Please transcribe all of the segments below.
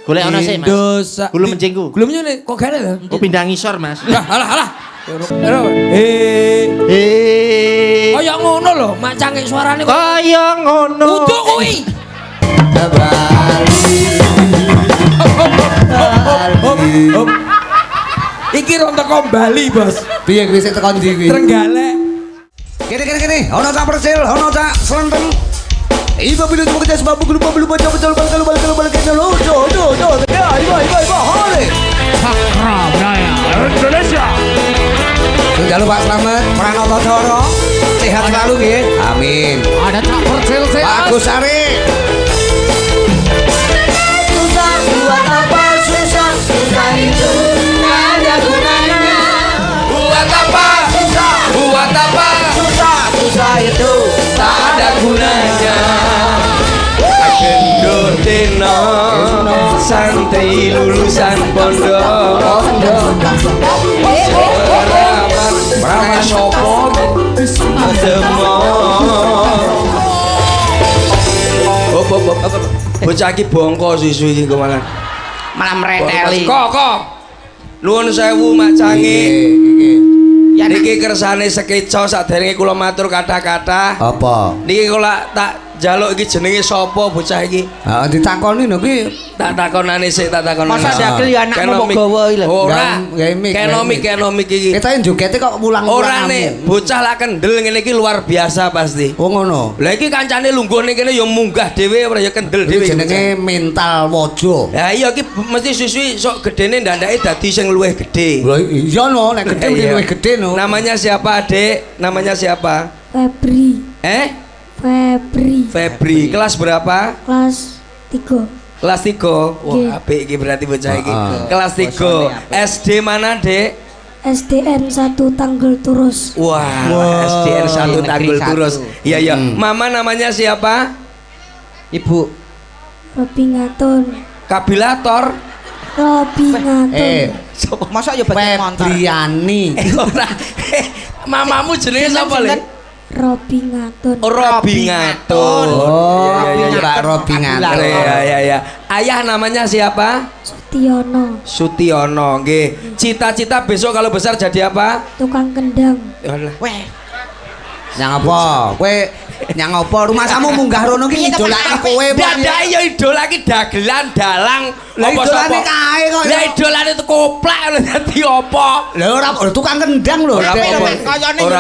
Golek ana sih, Mas. Gulu mencingku. Gulu mencing kok gak ada? Oh pindah ngisor, Mas. Alah. Kaya ngono lho, macange suarane kok. Kaya ngono. Utuk kuwi. Iki ron teko Bali, Bos. Piye kuwi sik teko ndi kuwi? Trenggalek. Kene. Ono cak persil, ono cak slenteng. Iba bilu tuh kerja sebab lupa baca betul bal kene lo. Ya, iba. Hore. Sakra Budaya Indonesia. Jangan lupa selamat Pranoto Doro. Sehat selalu nggih. Amin. Ada cak persil sehat. Pak Agus Sari. Susah buat apa susah itu ada gunanya. Buat apa susah itu tak ada gunanya. Agendoteno santri lulusan pondok. Berapa sopo bocah iki bongko susu iki kok malah mreteli. Kok. Nuwun sewu Mak Cangi. Ya niki kersane sekeca saderenge kula matur kata-kata. Apa? Niki kula tak jaluk iki jenenge sapa bocah iki? Heeh ditakoni lho ki. Tak takonane sik tak takonane. Masa dakil ya anakmu kok gawa iki lho. Ora. Kenomik iki. Kita jogete kok Ora mulang-mulang. nek bocah lak kendel ngene iki luar biasa pasti. Oh ngono. Lah iki kancane lunggone kene ya munggah dhewe ora ya kendel dhewe. Jenenge mental waja. Ya iya iki mesti susui sok gedene ndandake dadi sing luwih gedhe. Lah iya no nek gedhe luwih gedhe no. Namanya siapa, Adik? Namanya siapa? Febri. Febri. Kelas berapa? Kelas 3. Kelas 3. Wah, apik iki berarti bocah iki. Kelas 3. SD mana, Dek? SDN 1 Tanggul Turus. Wah, SDN 1 Tanggul Turus. Iya. Mama namanya siapa? Ibu Robi Ngatun. Kabilator. Robi Ngatun. masa ya baca montor. Febriani. Ora. Mamamu jenenge sapa, Le? Robi Ngatun. Robi Ngatun. Mbak Robi Ngatun. Iya. Ayah namanya siapa? Sutiono. Nggih. Cita-cita besok kalau besar jadi apa? Tukang kendang. Weh. Nyang apa? Kowe nyang apa? Rumah kamu munggah rono ki idolake kowe. Dadak ya idolake dagelan dalang. Lah idolane kae kok. Lah idolane koplak lho dadi apa? Lah ora tukang kendang lho. Ora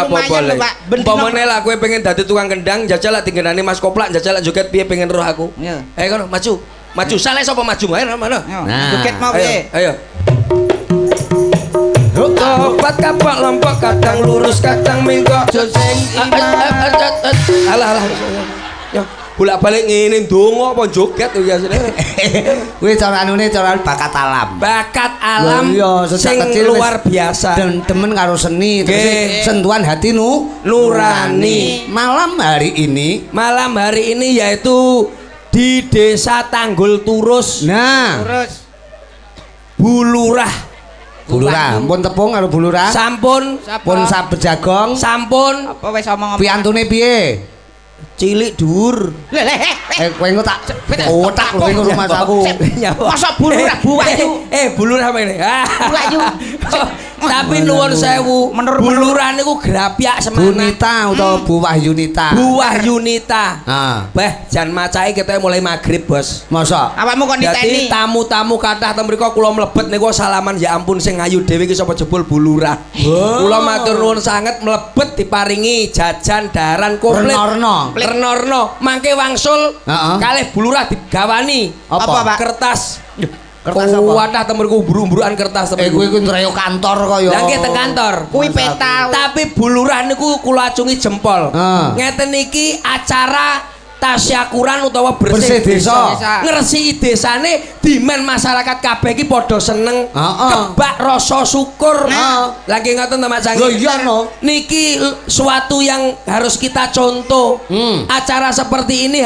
apa-apa. Umpamane lah kowe pengen dadi tukang kendang, jajal lak tinggalane Mas Koplak, jajal lak joget piye pengen roh aku. Kono maju. Maju saleh sapa maju ae mana? Joget mau piye? Ayo. Opat kapak lompok kadang lurus kadang mingkok sing alah yo bolak-balik ngene ndonga apa joget ya kuwi cara anune cara bakat alam sing luar biasa demen karo seni terus sentuhan hati nurani malam hari ini yaitu di Desa Tanggul Turus. Nah Bulurah, pun tepung karo bulurah. Sampun sabet jagong. Sampun. Apa wis omong Piantune piye? Cilik dhuwur. Kowe engko tak otak lho ning rumah aku. Masa bulurah buayu. Bulurah mene. Buayu. Tapi nuwun sewu, bulurah niku grapyak semana. Bunita utawa Bu Wahyunita. Bu Wahyunita. Beh, jan macahe ketoke mulai magrib, Bos. Masa? Awakmu kok niteni? Dadi tamu-tamu kathah ten mriku kula mlebet niku salaman ya ampun sing ayu dhewe iki sapa jebul bulurah. Kula matur nuwun sanget mlebet diparingi jajan daharan komplit. Renorno. Mangke wangsul kalih bulurah digawani. Apa, Pak? Kertas apa? Wadah temerku buru-buruan kertas temerku. Kuwi nreyo kantor kaya. Lah nggih teng kantor. Kuwi peta. Tapi bulurah niku kula acungi jempol. Ngeten iki acara tasyakuran utawa bersih desa. Ngresiki desane dimen masyarakat kabeh iki padha seneng. Kebak rasa syukur. Lah nggih ngoten to Mak Canggih. Lho iya no. Niki suatu yang harus kita contoh. Acara seperti ini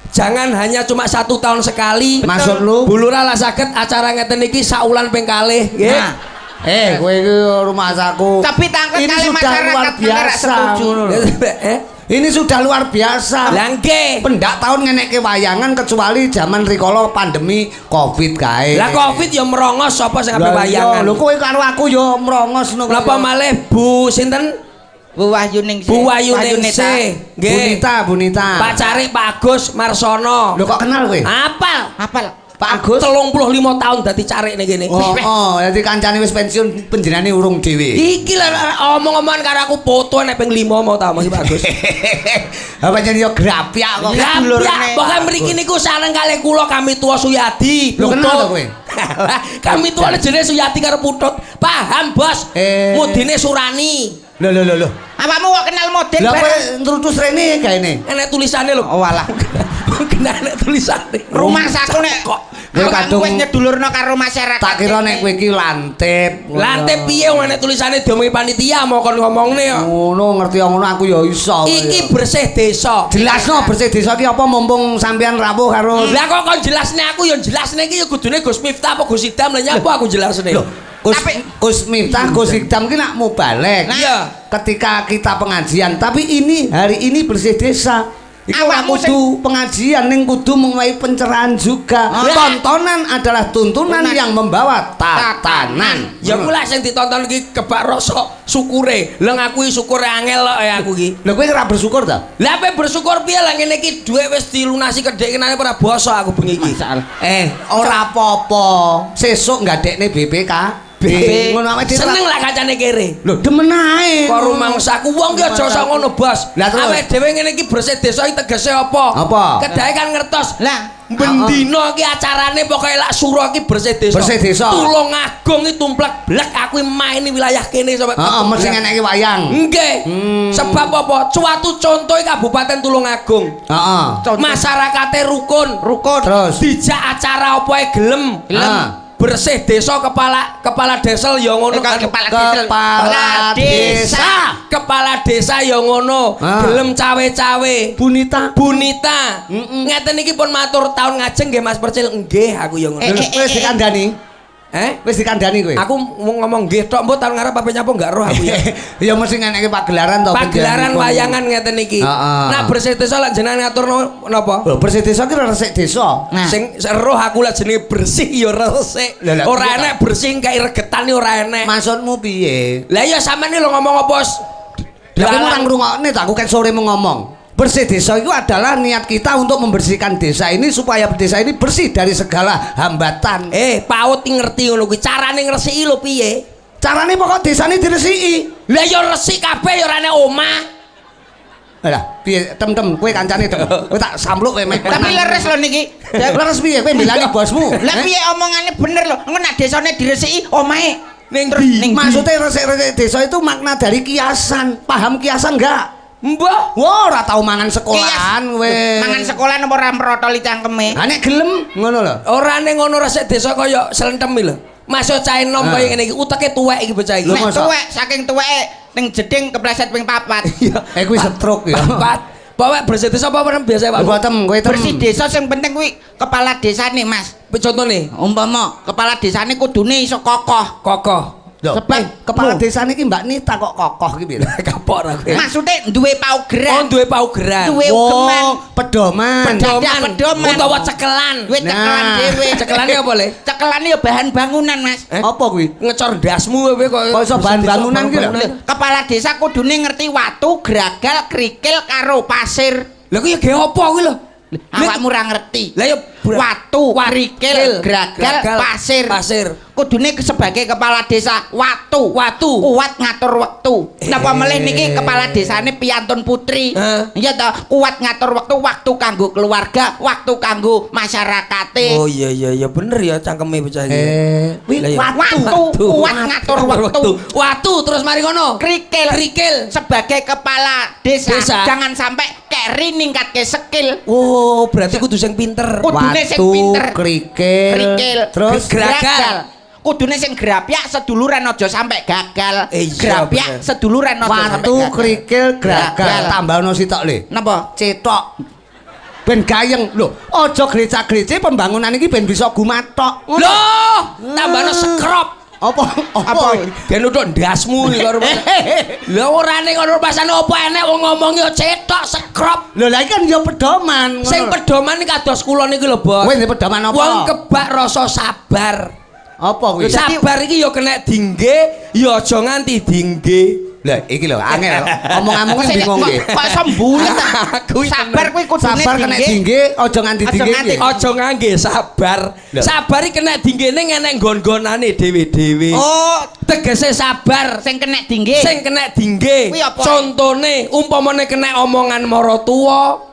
jangan hanya cuma 1 tahun sekali. Maksud lu? Bulurah lah saged acara ngeten iki saulan ping kalih, nggih. Kowe iki rumah saku. Tapi tangket kali masyarakat luar biasa. Ini sudah luar biasa. Lah nggih. Pendak tahun ngenekke wayangan kecuali zaman rikala pandemi Covid kae. Lah Covid ya merongos sapa sing ape wayangan. Lho kowe karo aku ya merongos ngono. Napa malih Bu sinten? Bu Wahyuningsih. Bu Wahyuningsih. Nggih. Bunita. Pacare Pak Agus Marsono. Lho kok kenal kowe? Apal. Pak Agus 35 tahun dadi carik ning kene. Oh, dadi kancane wis pensiun penjenane urung dhewe. Iki lah omong-omongan karo aku foto nek ping 5 mau ta Mas Pak Agus. Apa jenenge ya grapyak kok. Grapyak. Pokoke mriki niku sareng kalih kula kami tua Suyadi. Lho kenal to kowe? Kami tua jenenge Suyadi karo Putut. Paham, Bos? Mudine Surani. Lho. Apamu kok kenal model Lah kowe barang? nrutus rene gaene. Enek tulisane lho. Oh walah. Kena enek tulisane. Rumah saku nek kok Kowe kadung wis nyedulurno karo masyarakat. tak kira nek kowe iki lantip. Lantip piye wong enek tulisane diomongi panitia mau kon ngomongne ya. Ngono ngerti ngono aku ya iso. Iki bersih desa. Jelasno bersih desa iki apa mumpung sampean rawuh karo. Lah kok kon jelasne aku ya jelasne iki ya kudune Gus Miftah apa Gus Idam lah nyapa aku jelasne. Gus Miftah, Gus Hikdam ki nak mubalek. Iya. Ketika kita pengajian, tapi ini hari ini bersih desa. Iku ora kudu pengajian ning kudu mewahi pencerahan juga. Tontonan adalah tuntunan yang membawa tatanan. Ya kula sing ditonton iki kebak rasa syukure. Lah ngaku syukure angel kok ya aku iki. Lha kowe ora bersyukur ta? Lah ape bersyukur piye lah ngene iki dhuwit wis dilunasi kedhekenane ora basa aku bengi iki. Ora apa-apa. Sesuk ngadekne BPK. Ngono awake dhewe. Seneng lah kancane kere. Lho demen ae. Karo mangsaku wong ki aja iso ngono, Bos. Awake dhewe ngene iki bersih desa iki tegese apa? Apa? Kedahe kan ngertos. Lah, bendina iki acarane pokoke lak sura iki bersih desa. Bersih desa. Tulung Agung iki tumplek blek aku main wilayah kene sampe. Heeh, mesti ngeneki wayang. Nggih. Sebab apa? Suatu contoh Kabupaten Tulung Agung. Heeh. Masyarakate rukun. Terus Dijak acara apa gelem. Bersih desa kepala desa ya ngono kan kepala desa. Kepala desa ya ngono gelem cawe-cawe bunita ngeten iki pun matur taun ngajeng nggih Mas Percil nggih aku ya ngono wis dikandani wis dikandani kowe aku ngomong nggih tok mbok taun ngarep apa nyapa enggak roh aku ya ya mesti ngeneki pagelaran to pagelaran wayangan ngeten iki nah bersih desa lak jenengan ngaturno napa bersih desa ki resik desa sing roh aku lak jenenge bersih ya resik ora enek bersih kae regetan ora enek maksudmu piye lah ya sampean iki lho ngomong apa lha kowe ora ngrungokne ta aku kan sore mau ngomong bersih desa itu adalah niat kita untuk membersihkan desa ini supaya desa ini bersih dari segala hambatan paut ngerti ngono kuwi carane ngresiki lho piye carane pokok desane diresiki lah ya resik kabeh ya ora enek omah lah piye tem-tem kowe kancane tem kowe tak sampluk kowe mek tapi leres lho niki leres piye kowe mbelani bosmu lah piye omongane bener lho engko nek desane diresiki omahe ning maksudnya resik-resik desa itu makna dari kiasan paham kiasan enggak mbah wah ora tau mangan sekolahan kowe mangan sekolahan apa ora merotoli cangkeme ha nek gelem ngono lho ora ning ngono resik desa kaya slentem lho masuk cah enom kaya ngene iki uteke tuwek iki bocah iki nek tuwek saking tuweke ning jeding kepleset ping 4 kuwi stroke ya 4 bawa bersih desa apa biasa Pak boten kowe bersih desa sing penting kuwi kepala desane Mas contone umpama kepala desane kudune iso kokoh sebab kepala desa niki Mbak Nita kok kokoh iki piye kapok ra kowe maksude duwe paugeran duwe paugeran duwe ugeman pedoman utawa cekelan duwe cekelan dhewe cekelane apa le cekelane ya bahan bangunan Mas apa kuwi ngecor ndasmu kowe kok iso bahan bangunan ki kepala desa kudune ngerti watu gragal krikil karo pasir lha kuwi ya ge apa kuwi lho awakmu ora ngerti lah ya watu krikil gragal pasir kudune sebagai kepala desa watu kuat ngatur wektu napa melih niki kepala desane Piantun Putri iya ta kuat ngatur waktu kanggo keluarga waktu kanggo masyarakate oh iya bener ya cangkeme bocah iki watu kuat ngatur watu terus mari ngono krikil sebagai kepala desa jangan sampai keri ningkatke skill oh berarti kudu sing pinter kudune sing pinter krikil terus gragal kudune sing grapyak seduluran aja sampai gagal grapyak seduluran aja sampai watu krikil gragal tambahno sitok le napa cetok ben gayeng lho aja grecak-grecek pembangunan iki ben bisa gumathok lho tambahno sekrop Apa? Ben nuthuk ndasmu iki karo. Lha ora ning ngono pasane apa enek wong ngomongi cetok sekrop. Lho lah iki kan ya pedoman. Sing pedoman iki kados kula niki lho, Bos. Kowe pedoman apa? Wong kebak rasa sabar. Apa kuwi? Sabar iki ya kena dingge, ya aja nganti dingge. Lah iki lho angel. Omong-omong bingung iki. Kok sembulit ta? Sabar kuwi kudune sabar kena dingge, aja nganti dingge. Aja ngangge sabar. Sabar iki kena dinggene enek nggon-gonane dhewe-dhewe. Oh, tegese sabar sing kena dingge. Sing kena dingge. Kuwi apa? Contone umpamane kena omongan maratuwa,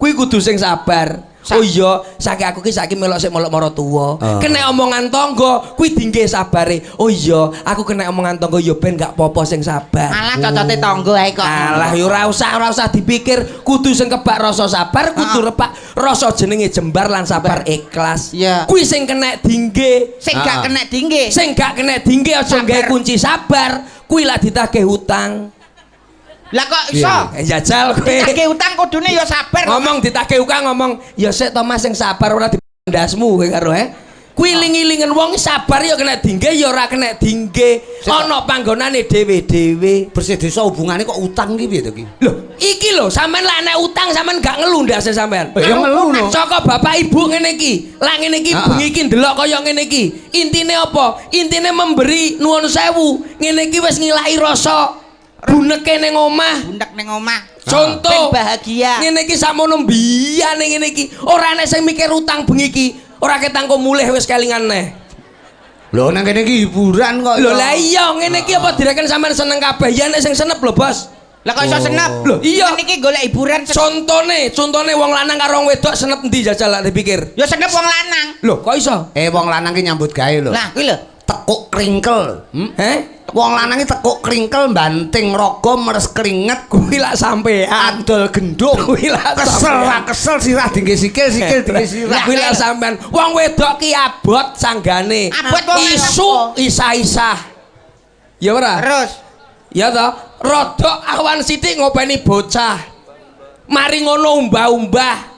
kuwi kudu sing sabar. Oh iya, saiki aku ki saiki melok sik maratuwa. Kena omongan tangga, kuwi dingge sabare. Oh iya, aku kena omongan tangga ya ben gak apa-apa sing sabar. Alah cocote tangga ae kok. Alah ya ora usah dipikir, kudu sing kebak rasa sabar, kudu repak rasa jenenge jembar lan sabar ikhlas. Kuwi sing kena dingge. Sing gak kena dingge. Sing gak kena dingge aja gawe kunci sabar, kuwi lak ditagih hutang. Lah kok iso? Jajal kowe. Ditagih utang kudune ya sabar. Ngomong ditagih utang ngomong, ya sik to Mas sing sabar ora dipendasmu kowe karo Kuwi iling-ilingen wong sabar ya kena dingge ya ora kena dingge. Ana panggonane dhewe-dhewe. Bersih desa hubungane kok utang iki piye to iki? Lho, iki lho sampean lek nek utang sampean gak ngelu ndase sampean. Ya ngelu no. Saka bapak ibu ngene iki. Lah ngene iki bengi iki ndelok kaya ngene iki. Intine apa? Intine memberi nuwun sewu. Ngene iki wis ngilaki rasa buneke ning omah. Bundek ning omah. Contoh ben bahagia. Ngene iki sakmono mbiyane ngene iki. Ora enek sing mikir utang bengi iki. Ora ketangko mulih wis kelingan neh. Lho nang kene iki hiburan kok. Lho lah iya ngene iki apa direken sampean seneng kabeh ya nek sing senep lho, Bos. Lah kok iso senep? Lho iya. Niki golek hiburan. Contone wong lanang karo wong wedok senep endi jajal lak dipikir? Ya senep wong lanang. Lho kok iso? Wong lanang ki nyambut gawe lho. Lah kuwi lho. Tekuk kringkel. Wong lanang iki tekuk kringkel banting raga meres keringet kuwi lak sampean. Adol gendung kuwi lak kesel sirah dingge sikil dingge sirah. Kuwi lak sampean. Wong wedok ki abot sanggane. Abot wong isu isa-isa. Ya ora? Terus. Ya toh, rodok awan sithik ngopeni bocah. Mari ngono umbah-umbah.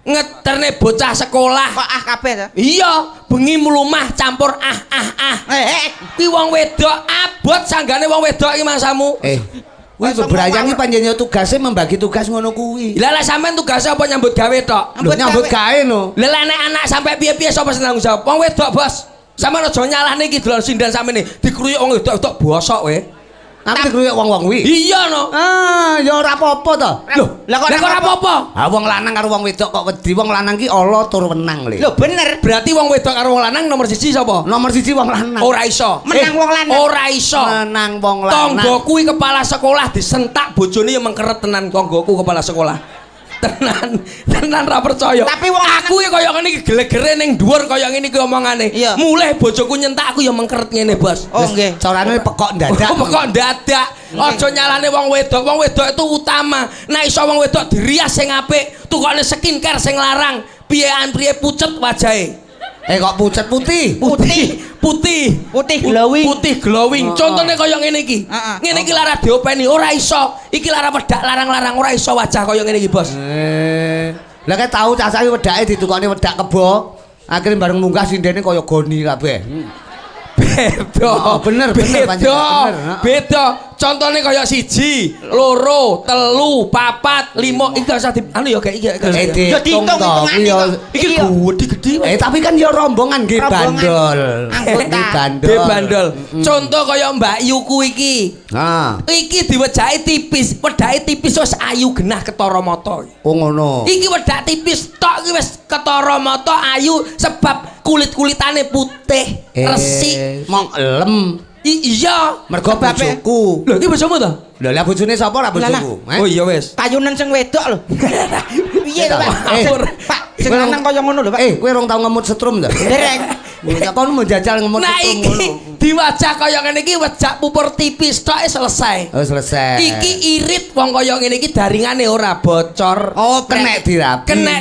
Ngeterne bocah sekolah. Kok kabeh to? Iya, bengi mlumah campur Kuwi wong wedok abot sanggane wong wedok iki mangsamu. Kuwi bebrayang iki panjenengan tugase membagi tugas ngono kuwi. Lah lek sampean tugase apa nyambut gawe tok? Nyambut gawe no. Lah nek anak sampai piye-piye sapa sing tanggung jawab? Wong wedok, Bos. Sampeyan aja nyalahne iki dolan sindan sampeyan dikruyuk wong wedok bosok we. Aku dikruyuk wong-wong kuwi. Iya no. Ya ora apa-apa to. Lho, lah kok ora apa-apa? Wong lanang karo wong wedok kok wedi. Wong lanang ki ala tur wenang le. Lho bener. Berarti wong wedok karo wong lanang nomor 1 sapa? Nomor 1 wong lanang. Ora iso. Menang wong lanang. Ora iso. Menang wong lanang. Tangga kuwi kepala sekolah disentak bojone ya mengkeret tenan tanggaku kepala sekolah. Tenan ra percaya. Tapi wong aku iki kaya ngene iki gelegere ning dhuwur kaya ngene iki omongane. Mulih bojoku nyentak aku ya mengkeret ngene, Bos. Oh nggih. Carane pekok ndadak. Pekok ndadak. Aja nyalane wong wedok. Wong wedok itu utama. Nek iso wong wedok dirias sing apik, tukone skincare sing larang, piye antriye pucet wajahe. Kok pucet putih glowing. Contone kaya ngene iki. Ngene iki lara diopeni ora iso. Iki lara wedak larang-larang ora iso wajah kaya ngene iki, Bos. Lah kek tau cah saiki wedake ditukoni wedak kebo. Akhire bareng munggah sindene kaya goni kabeh. Beda. Bener. Contone kaya 1, 2, 3, 4, 5 iki usah anu ya kayak iki. Ya diitung-itungane. Iki gede. Tapi kan ya rombongan nggih bandol. Bandol. Contoh kaya Mbak Yuku iki. Iki diwejake tipis, wedake tipis wis ayu genah ketara mata. Oh ngono. Iki wedak tipis tok iki wis ketara mata ayu sebab kulit-kulitane putih, resik, mong elem. Iya, mergo bojoku. Lho iki bojomu to? Lho lah bojone sapa ra bojoku? Oh iya wis. Payunan sing wedok lho. Piye to, Pak? Pak, sing lanang kaya ngono lho, Pak. Kowe rong tau ngemut setrum to? Dereng. Ya kon mau jajal ngemut setrum ngono. Di wajah kaya ngene iki wejak pupur tipis tok selesai. Oh, selesai. Iki irit wong kaya ngene iki daringane ora bocor. Oh, kenek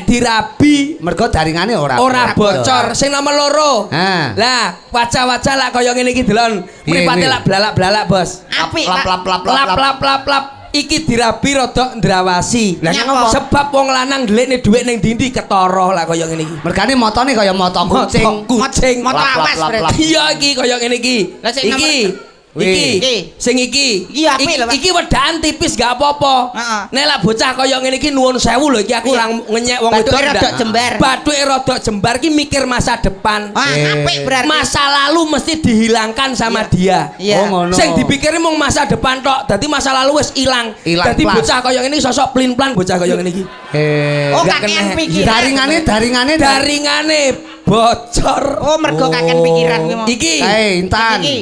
dirabi. Mergo daringane ora bocor. Sing nomor 2. Lah, wajah-wajah lak kaya ngene iki delon. Mripate lak blalak-blalak, Bos. Apik, lap. iki dirabi rada ndrawasi. Lah Nyapa? Sebab wong lanang ndelikne dhuwit ning ndi ketara lah kaya ngene iki. Mergane motone kaya moto kucing. Kucing. Moto awas berarti. Iya iki kaya ngene iki. Lah sing Iki sing iki. Iya apik lho, Pak. Iki wedaan tipis gak apa-apa. Heeh. Nek lah bocah kaya ngene iki nuwun sewu lho iki aku orang ngenyek wong Bathuke wedok. rada jembar. Bathuke rada jembar iki mikir masa depan. Apik berarti. Masa lalu mesti dihilangkan sama dia. Iya. Oh, ngono. Sing dipikiri mung masa depan tok. Dadi masa lalu wis ilang. Ilang Dadi plas. bocah kaya ngene sosok plin-plan bocah kaya ngene iki. Oh Gak kakean kena. pikiran. Daringane bocor. Oh mergo kakean pikiran kuwi mau. Iki. Intan. Iki.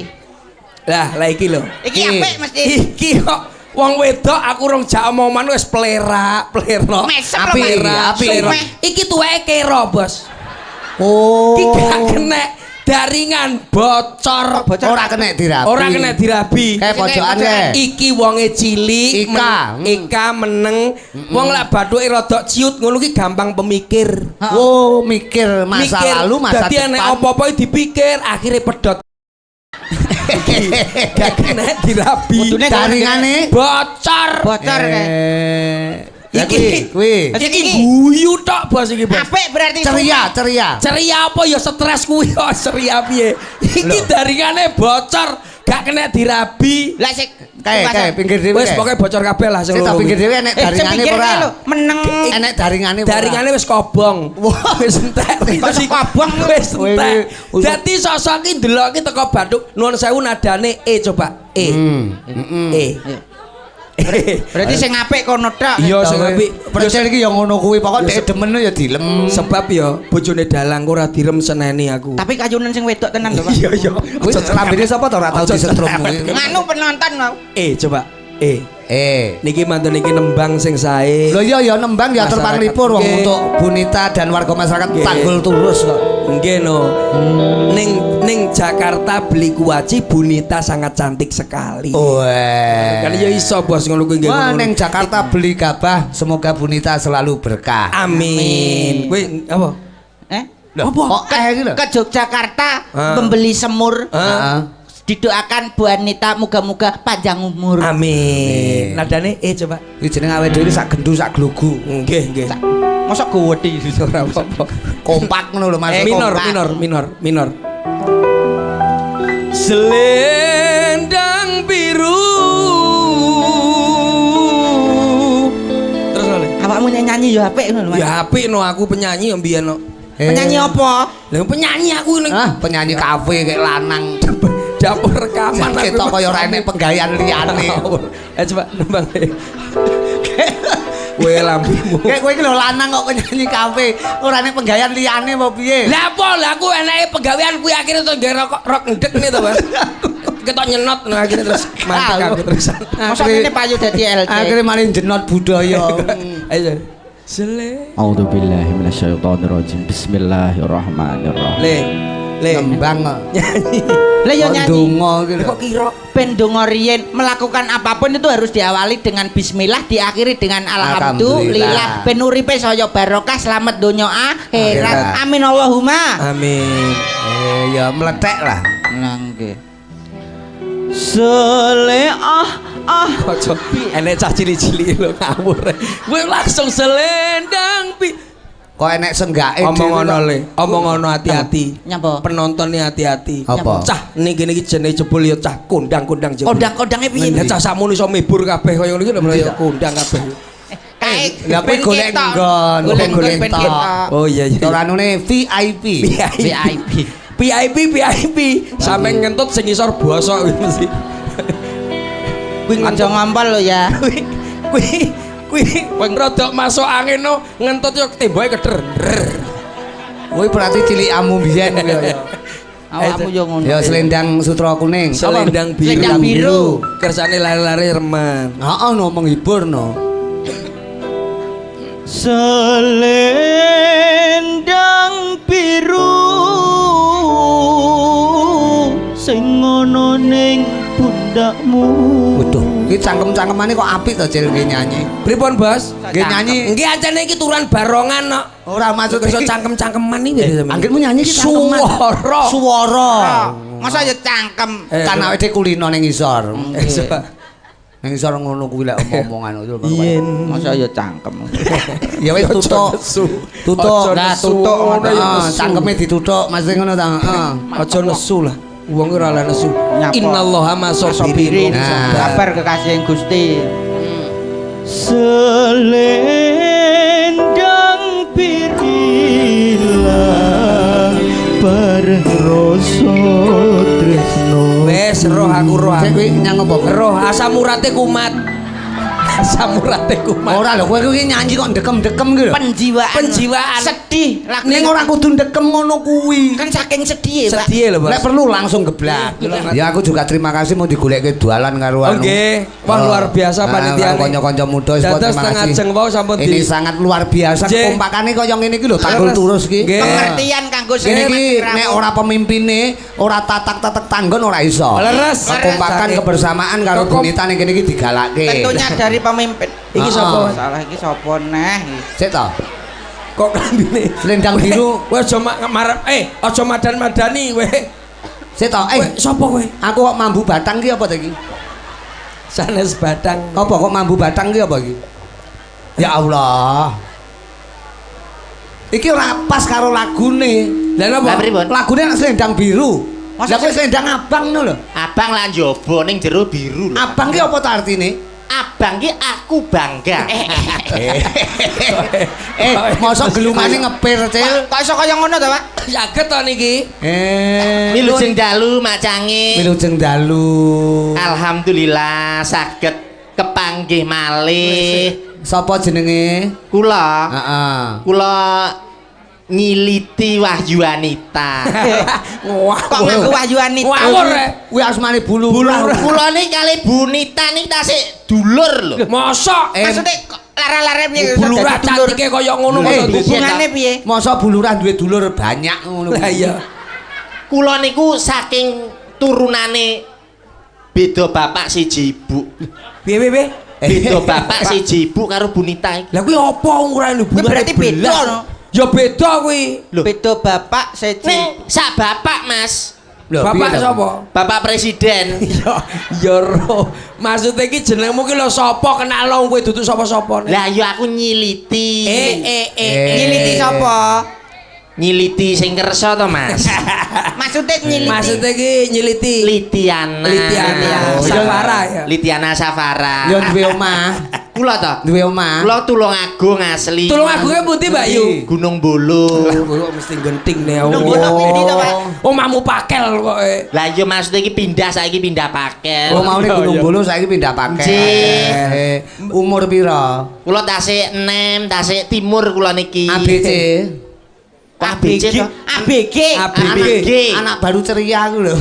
Lah iki lho. Iki apik mesti. Iki kok wong wedok aku rong jak omongan wis plerak. Mesem lho, Apik, Pak. apik. Sumpah. Iki tuweke kero, Bos. Oh. Iki gak kena daringan bocor. Ora kena dirabi. Ora kena dirabi. Kayak pojokan kae. Iki wonge cilik, Ika meneng. Wong lak bathuke rada ciut ngono ki gampang pemikir. Oh, mikir masa lalu, masa Dadi nek depan. apa-apa dipikir, akhirnya pedot. Gak kena dirabi. Kudune Daringane Bocor. Bocor kae. Iki kuwi. iki guyu tok Bos iki, Bos. Apik berarti. Ceria. Ceria apa ya stres kuwi ya ceria piye. Iki daringane bocor, gak kena dirabi. Lah sik Kayak pinggir dhewe. Wis pokoke bocor kabeh lah sing Sing tak loro. pinggir dhewe enek daringane ora? Meneng. Enek daringane ora? Daringane wis kobong. Wis entek. Wis kobong. Wis entek. Wih. Dadi sosok iki ndeloki teko Bandung nuwun sewu nadane coba. E. Berarti sing apik kono tok. Iya sing apik. Percaya iki ya ngono kuwi, pokoke dhek demen ya dilem. Sebab ya bojone dalang ora direm seneni aku. Tapi kayunan sing wedok tenan lho, Pak. Iya. Kuwi lambene sapa to ora tau disetrum kuwi. Nganu penonton mau. Coba. Eh. Niki mantun niki nembang sing sae. Lho iya ya nembang diatur Masyarakat. panglipur wong Nggih. untuk Bunita dan warga masyarakat Nggih. Tanggul Turus kok. Nggih no. Ning Jakarta beli kuaci Bunita sangat cantik sekali. Weh. Kan ya iso Bos ngono kuwi nggih. Wah, ngono. neng Jakarta beli gabah, semoga Bunita selalu berkah. Amin. Kuwi apa? Loh, Apa? kok iki lho? Ke Yogyakarta Ah. membeli semur. Heeh. Didoakan Bu Anita muga-muga panjang umur. Amin. Nadane coba. Iki jeneng awake dhewe sak gendu sak glugu. Nggih. Mosok gowedi Ora apa-apa. Kompak ngono lho Mas. Minor. Selendang biru. Terus oleh. Awakmu nyanyi ya apik ngono lho, Mas. Ya apik no aku penyanyi yo mbiyen no. Penyanyi apa? Lah penyanyi aku ning Penyanyi kafe kayak lanang. dapur rekaman Ketok kaya ora enek penggawean liyane. Coba nembang. Kowe lambimu. Kayak kowe iki lho lanang kok penyanyi kafe, ora enek penggawean liyane apa piye? Lah apa lah aku enake pegawean kuwi akhirnya to nggawe rok ndek nih to, Mas. Ketok nyenot no akhirnya terus mantap aku terusan. Mosok ngene payu dadi LC. Akhirnya malah jenot budaya. Ayo. Sele. A'udzu billahi minasyaitonir rajim. Bismillahirrahmanirrahim. Nembang Nyanyi. Lah yo nyanyi. Donga iki lho. Kok kira Ben donga riyen melakukan apapun itu harus diawali dengan bismillah, diakhiri dengan alhamdulillah. Ben uripe saya barokah, selamat donya akhirat. Amin Allahumma. Amin. Ya meletek lah. Nangge. Sele Ojo enek cah cilik-cilik lho ngawur. Kowe langsung selendang Kok enek senggake omong ngono le, omong ngono hati-hati. Nyapa? Penontonne hati-hati. Apa? Cah niki jenenge jebul ya cah kondang-kondang jebul. Kodang-kodange piye? Ya cah sakmono iso mibur kabeh kaya ngono iki lho ya kondang kabeh. Kae Lah kowe golek nggon, golek ben tok. ketok. Oh iya iya. Ora anune VIP. VIP. Sampe ngentut sing isor bosok kuwi mesti. Kuwi Aja ngampal lho ya. kuwi rodok masuk angin no ngentut yo temboke keder. Kuwi berarti cilik amu biyen kuwi ya. Awakmu yo ngono. Ya selendang sutra kuning. Selendang biru. Selendang biru. Kersane lari-lari remen. Heeh no menghibur no. Selendang biru sing ngono ning pundakmu. Waduh, iki cangkem-cangkemane kok apik to Cil nggih nyanyi. Pripun, Bos? Nggih nyanyi. Nggih ancene iki turunan barongan kok. Ora maksud Iso iki. cangkem-cangkeman iki sampeyan. Anggitmu nyanyi iki cangkeman. Suara. Suara. Masa ya cangkem. Kan awake dhewe kulino ning isor. Coba. Nang isor ngono kuwi lek omong-omongan itu. Masa ya cangkem. Ya wis tutuk. Tutuk. Nah, tutuk ngono ya. Cangkeme ditutuk, Mas ngono ta. Heeh. Aja nesu lah. Wong ora oleh nesu. Nyapa. Innallaha masabirin. Sabar kekasih Gusti. Selendang pirila bareng rasa tresno. Wes roh aku roh. Sik kuwi nyang apa? Roh asam urate kumat. Asam urate kumat. Ora lho, kowe kuwi nyanyi kok ndekem-ndekem ki lho. Penjiwaan. Sedih. Ning ora kudu ndekem ngono kuwi. Kan saking sedih, Pak. Sedih lho, Bos. Lek perlu langsung geblak. Ya aku juga terima kasih mau digoleke dalan karo anu. Oke. Wah luar biasa panitia. Kanca-kanca muda terima Dados setengah kasih. jeng wae sampun Ini sangat luar biasa kompakannya kaya ngene iki lho, tanggul turus iki. Pengertian kanggo Ini iki nek ora pemimpine, ora tatak-tatak tanggon ora iso. Leres. Kompakan kebersamaan karo Bunita ning kene iki digalake. tentunya dari pemimpin. Iki sapa? Salah iki sapa neh? Sik to. Kok kambine Selendang biru. Kowe aja marep aja madan-madani kowe. Sik to. Sapa kowe? Aku kok mambu batang ki apa to iki? Sanes batang. Apa kok mambu batang ki apa iki? Ya Allah. Iki ora pas karo lagune. Lah napa? Lagune nek selendang biru. Lah kowe selendang abang ngono lho. Abang lah njaba ning jero biru lho. Abang ki apa to artine? Abang ki aku bangga. Mosok gelungane ngepir, Cil. Kok iso kaya ngono to, Pak? Saged to niki. Wilujeng dalu macange. Wilujeng dalu. Alhamdulillah saged kepanggih malih. Sapa jenenge? Kula. Heeh. Kula nyiliti Wahyu Anita. Kok ngaku Wahyu Anita? Ngawur. Kuwi asmane bulu. Kula niki kali Bunita niki tasik dulur lho. Mosok Maksudnya lara-lara piye? bulurah cantike kaya ngono kok Hubungane piye? Masa bulurah duwe dulur banyak ngono. Lah iya. Kula niku saking turunane beda bapak siji ibu. Piye? Beda bapak siji ibu karo Bunita iki. Lah kuwi apa ukurane hubungane? Berarti beda no? Ya beda kuwi. Beda bapak siji. Ning sak bapak, Mas. Bapak sapa? Bapak presiden. Ya roh. Maksude iki jenengmu ki lho sapa kenal wong kowe dudu sapa-sapa. Lah ya aku nyiliti. Nyiliti sapa? Nyiliti sing kersa to, Mas. Maksudnya nyiliti. Maksude iki nyiliti Litiana. Safara ya. Litiana Safara. Ya duwe omah. Kula to. Duwe omah. Kula Tulungagung asli. Tulungagunge pundi, Mbak Yu? Gunung Bolo. Lah kok mesti genting ne. Gunung Bolo pundi to, Pak? Omahmu pakel kok. Lah yo maksudnya iki pindah saiki pindah paket. Oh maune Gunung Bolo saiki pindah pakai. Umur pira? Kula tasik 6, tasik timur kula niki. ABC. ABC to. ABG. ABG. Anak baru ceria aku lho.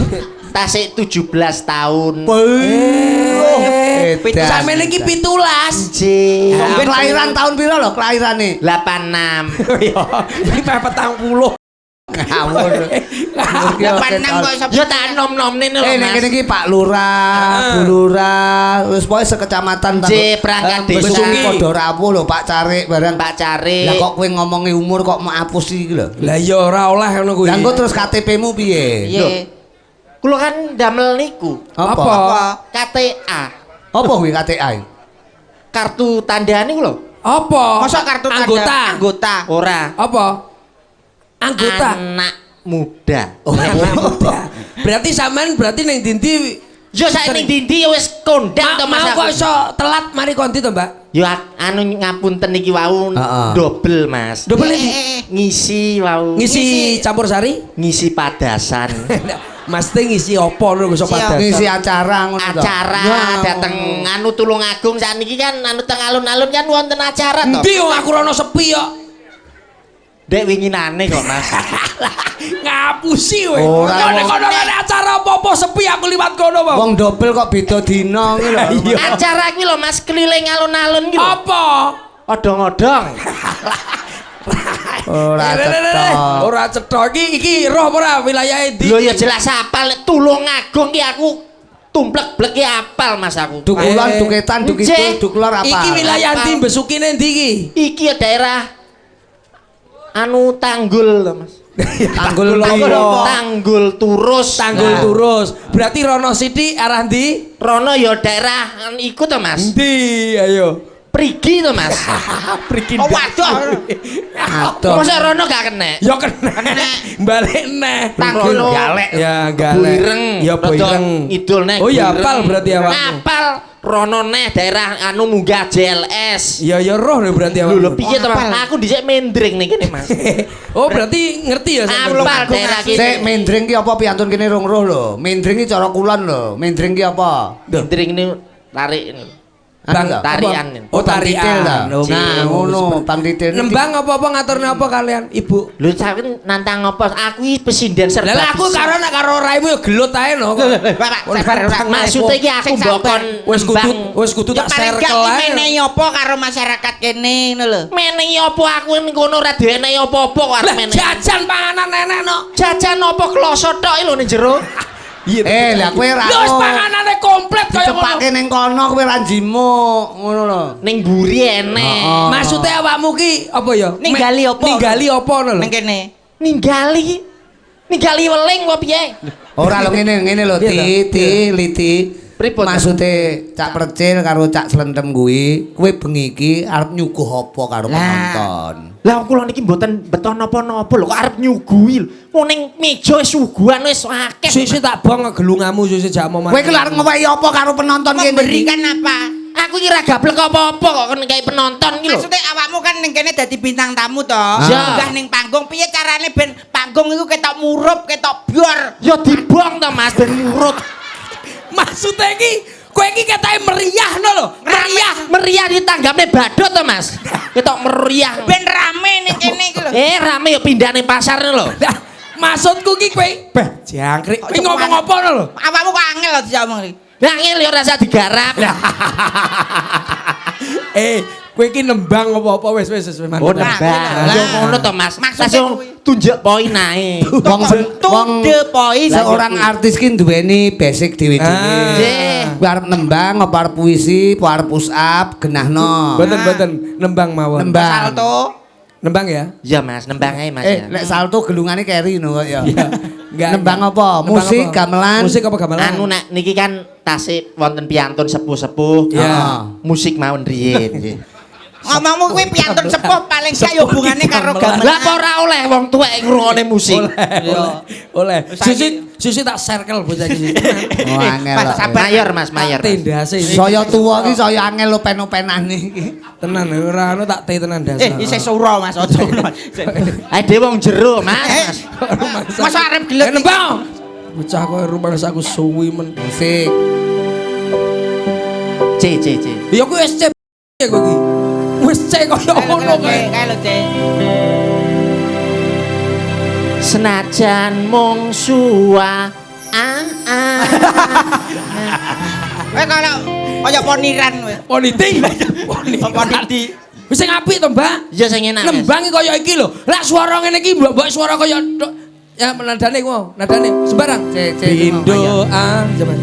Tasik 17 tahun. Sampeyan iki 17. Nggih. Kelahiran tahun pira lho kelahirane? 86. Yo, iki 40. Ngawur. 86 kok iso. Yo tak nom-nomne lho, Nek Mas. kene iki Pak Lurah, Bu Lurah, wis pokoke sekecamatan Perangkat desa. Besuki padha rawuh lho Pak Carik bareng. Pak Cari. Lah kok kowe ngomongi umur kok mau hapus iki lho. Lah ya ora oleh ngono kuwi. Lah engko terus KTP-mu piye? Lho. Kula kan damel niku. Apa? KTA. Apa kuwi KTA? Kartu tandaan niku lho. Apa? Masa kartu tanda anggota. Ora. Apa? Anggota Anak muda. anak muda. Berarti sampean ning dindi Yo sak ning dindi wis kondang to Mas. Kok iso telat mari konti to, Mbak? Yo anu ngapunten niki wau double, Mas. Double Ngisi wau. ngisi campur sari? Ngisi padasan. Mas teh ngisi apa lho iso padasan? Ngisi acara ngono to. Acara dateng anu Tulungagung sakniki kan anu teng alun-alun kan wonten acara to. Endi wong aku rono sepi kok. Dek winginane kok, Mas. Ngapusi kowe. Ora, Nek kono ana acara apa-apa sepi aku liwat kono, Bang. Wong double kok beda dina iki lho. Acara kuwi lho Mas keliling alun-alun ki lho. Apa? Odong-odong. Ora cetha. Ora cetha iki roh ora wilayah endi? Lho ya jelas apal nek Tulungagung ki aku tumplek-blek ki apal Mas aku. Dukulan, duketan, dukidul, duklor apa? Iki wilayah endi besukine endi iki? Iki ya daerah anu Tanggul to Mas. Tanggul Tanggul Turus. Tanggul Turus. Berarti Rono Siti arah ndi? Rono ya daerah iku to Mas. Ndi ayo. Prigi to Mas. Prigi. Oh waduh. Aduh. Masa Rono gak kena? Ya kena. Balik neh. Tanggul galek. Ya galek. Buireng. Ya Buireng. Idul neh. Oh ya apal berarti awakmu. Apal Rono neh daerah anu munggah JLS. Ya ya roh berarti Lho awakmu. piye to Mas? Aku dhisik mendring nih kene Mas. Oh berarti ngerti ya sampean. Apal daerah Sik kene. mendring ki apa piantun kene rong roh lho. Mendring ki cara kulon lho. Mendring ki apa? Mendring ini tarik ini. Bang, tarian. Oh tarian. Nah, ngono, Bang Titil. Nembang apa-apa ngaturne apa kalian, Ibu? Lho sampeyan nantang apa? Aku iki pesinden serba. Lah aku karo nek karo raimu ya gelut ae no. Maksudnya iki aku mbokon Wis kudu tak circle ae. Menehi apa karo masyarakat kene ngono lho. Menehi apa aku ngono ora diwenehi apa-apa kok arep menehi. Jajan panganan nenek no. Jajan apa kloso tok lho ning jero. Lah kowe ra. Lho wis panganane komplit kaya ngono. Cepake ning kono kowe ra njimuk, ngono lho. Ning mburi enek. Maksude awakmu ki apa ya? Ninggali apa? Ninggali apa ngono lho. Ning kene. Ninggali weling apa piye? Ora lho ngene lho liti. Pripun? Maksude Cak Percil karo Cak Slentem kuwi, kowe bengi iki arep nyuguh apa karo penonton? Lah kula niki mboten beton napa-napa lho kok arep nyuguhi lho. Wong ning meja wis suguhan wis akeh. Sisi tak bong gelungamu sisi jak mau. Kowe ki arep ngewehi apa karo penonton kene? Memberikan apa? Aku iki ra gablek apa-apa kok kayak penonton iki lho. Maksudnya awakmu kan ning kene dadi bintang tamu to. Iya. Munggah ning panggung piye carane ben panggung iku ketok murup, ketok bior. Ya dibong to Mas ben murut. Maksudnya ki kowe iki ketoke meriah no lho. Meriah ditanggapne badut to Mas. Ketok meriah. Ben rame ning kene iki lho. Rame ya pindah ning pasar lho. Nah, maksudku ki kowe jangkrik. Kowe ngomong apa no lho? Awakmu kok angel lho diomong iki. Angel ya ora usah digarap. Kowe iki nembang apa-apa wis Oh nembang. Ya ngono to Mas. Langsung tunjuk poin ae. Wong de poin seorang artis ki duweni basic dhewe-dhewe. Kowe arep nembang apa arep puisi, apa arep push up, genahno. Mboten nembang mawon. Nembang. Salto. Nembang ya? Iya Mas, nembang ae Mas ya. Nek salto gelungane keri no kok ya. Enggak. Nembang apa? Musik, gamelan. Musik apa gamelan? Anu nek niki kan tasik wonten piantun sepuh-sepuh. Ya. Musik mawon riyen nggih. Ngomongmu kuwi piantun sepuh paling sak yo hubungane karo gamelan. Lah kok ora oleh wong tuwek ngrungokne musik. Oleh. Sisi tak circle bocah iki. Oh angel. Mayor Mas, mayor. Tendase iki. Saya tuwa iki saya angel lo pen-penane iki. Tenan ora ono tak tenan dasar. Isih sura Mas aja. Ae dhewe wong jero Mas. Masa arep gelek nembang. Bocah kowe rumah aku suwi men. Musik. C. Ya kuwi wis C kowe iki. Wis C kaya ngono kowe. Kae lho, Cek. Senajan mung suwa Kowe kalau kaya poniran kowe. Politik. Poniti. Wis sing apik to, Mbak. Ya sing enak. Nembangi kaya iki lho. Lah swara ngene iki mbok swara kaya ya nadane ku, nadane sembarang. Pindo coba.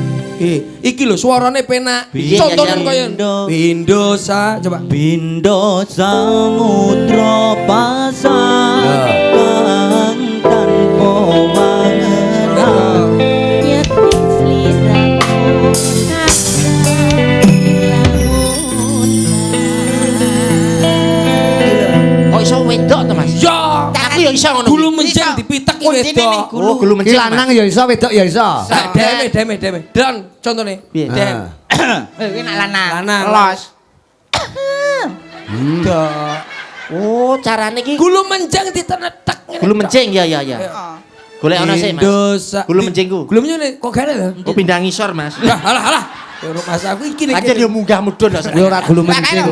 Iki lho suarane penak. Contohnya kaya Pindo coba. Pindo samudra pasang kang tanpa mangerang. Kok iso wedok to Mas? Ya, Aku ya iso ngono. gulu menjeng dipitek iki wedok. Oh, gulu Ki menceng. lanang ya iso, wedok ya iso. Deme. Dan contone. Piye? Dem. Kuwi nak lanang. Lanang. Los. Oh, carane iki Gulu menjeng ditenetek ngene. gulu menceng ya. Golek ana sih Mas. Dosa. Gulu menjengku. Gulu menjeng kok gale lho. Oh pindah ngisor Mas. Alah. Ya rumah aku iki nek. Aja dia munggah mudhun lho. Ya ora gulu mencing.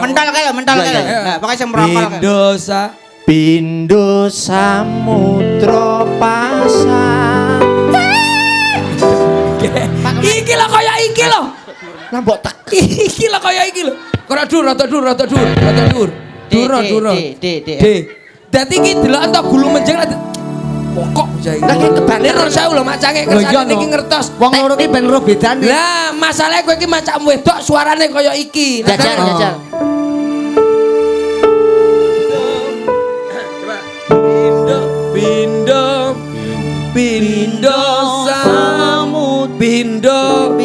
Mentol kae lho, mentol kae lho. Nah, pokoke sing merokok kae. Dosa. Pindo samudra pasang. Iki lho kaya iki lho. Lah mbok tak Iki lho kaya iki lho. Ora dur. Dur. Dadi iki delok entuk gulu menjeng pokok bocah iki. Lah ki kebane Nur saya lho macange kersane niki ngertos. Wong loro ki ben ro bedane. Lah masalahe kowe iki macam wedok suarane kaya iki. jajal. Coba. Pindo samut pindo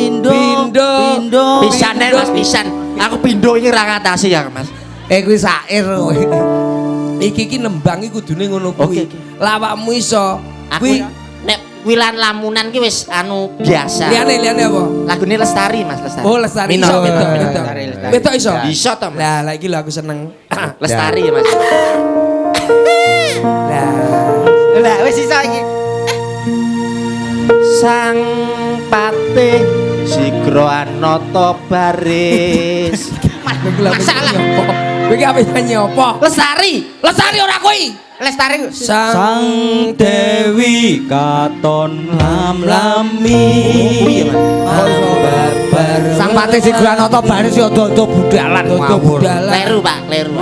Pisan Mas pisan. Aku pindo iki ra ngatasi ya Mas. Kuwi sair. iki nembang iki kudune ngono kuwi. Lawakmu iso. Aku nek wilan lamunan ki wis anu biasa. Liane apa? Lagune Lestari Mas, Lestari. Oh, Lestari iso betok. Betok iso. Iso to. Lah iki lho aku seneng. Lestari Mas. Lah wis iso iki. Sang patih Sigro Anata baris. Masalah. Kowe iki apa nyanyi apa? Lestari Ora kuwi. Lestari Sang Dewi katon lam-lami Sang Patih Sigranata baris ya dodo budalan ngawur. Kleru Pak, kleru.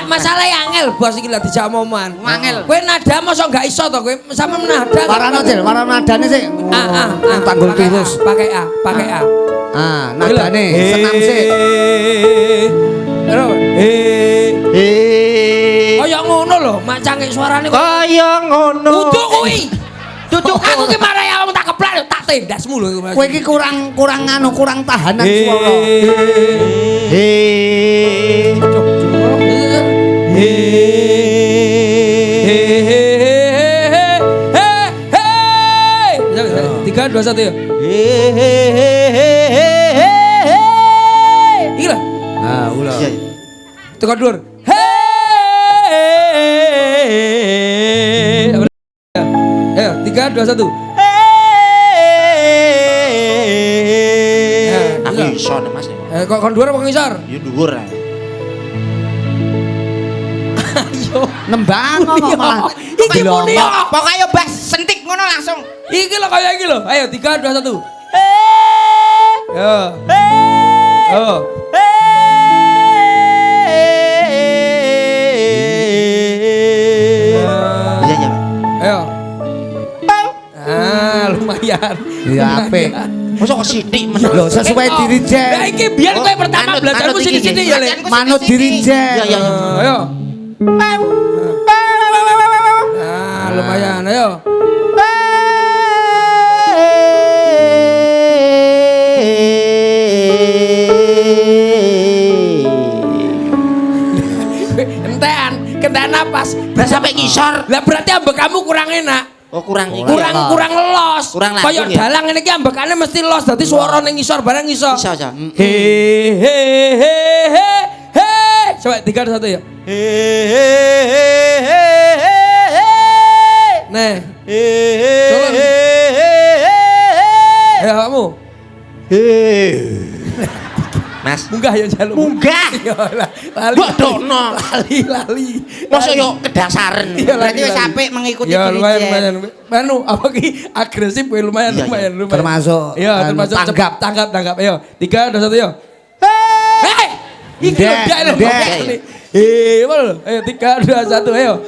Masalah angel bos iki lho dijak omongan. Angel. Kowe nada mosok gak iso to kowe sampe nada. Warana Cil, warana nadane sik. Tanggul turus. Pakai A. Nadane senam sik. Terus. Kaya ngono lho, macange suarane kok. Kaya ngono. Duduk kuwi. Duduk aku ki marai awakmu tak keplak tak tendasmu lho. Kowe iki kurang tahanan swara. Tiga, dua, satu ya. Iki lho. Ulah. Tekan dhuwur. Ayo, 3, 2, 1. Aku iso nih Mas. Kok kon dhuwur apa ngisor? Yo dhuwur ae. Ayo. Nembang kok malah. Iki muni kok. Pokoke yo bas sentik ngono langsung. Iki lho kaya iki lho. Ayo 3, 2, 1. Yo. Oh. Iya. Ayo. Lumayan. Iya apik. Mosok kok sithik men. Lho sesuai diri Jek. Lah iki biar kowe pertama belajarmu sithik-sithik ya, Le. Manut diri Jek. Iya. Ayo. Lumayan, ayo. Kentean napas. Lah sampe ngisor. Lah berarti ambek kamu kurang enak. Oh kurang Kurang los. Kurang Kaya langsung ya. dalang ngene iki ambekane mesti los. Dadi suarane ngisor bareng iso. Iso. He. Coba 3 1 ya. Nih. Tolong. Ya kamu. Mas. Munggah ya jaluk. Munggah. Lali. Mbok dokno. Lali. Mosok yo kedasaren. Berarti wis apik mengikuti ya diri. lumayan. Manu apa ki agresif ya lumayan. Termasuk Iya, termasuk tanggap. Ayo. 3 2 1 yo. Hei. Iki Dek. Apa lho? Ayo 3 2 1 ayo.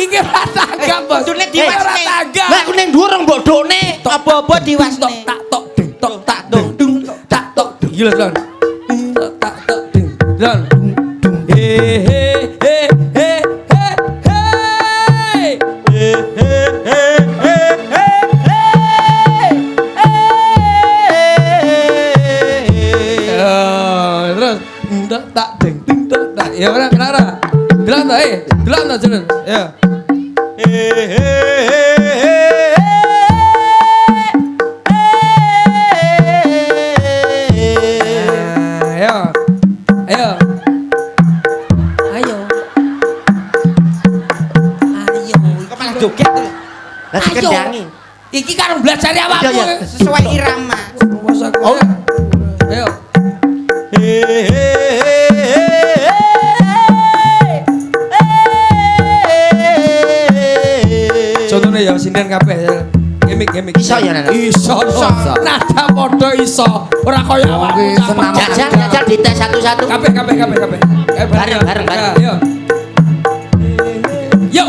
Iki ora tanggap, Bos. Kudune diwasne. Lah aku ning dhuwur mbok dokne. Apa-apa diwasne. Tak tok ding tok tak dong dung tak tok. Gila, Don. Tak tok ding. Don. Terus tak ding tak. Ya ora kenapa? Gelan ta, gelan ta jeneng. Ya. Ayo. Kok malah joget tuh. Lah dikendangi. Iki kan belajar awakmu Sesuai irama. Oh. Ayo. Contohnya ya sinden kabeh ya. Gemik. Iso ya, Nana? Iso. Nada padha iso. Ora kaya awakmu. Jajal dites satu-satu. Kabeh. Bareng. Yo. Yo.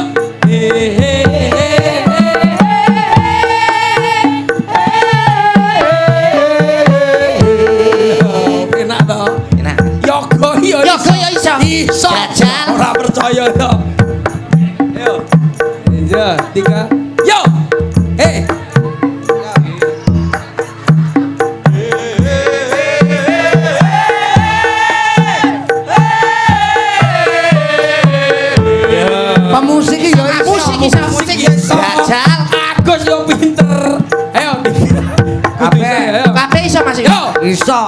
Mas. Yo. Iso.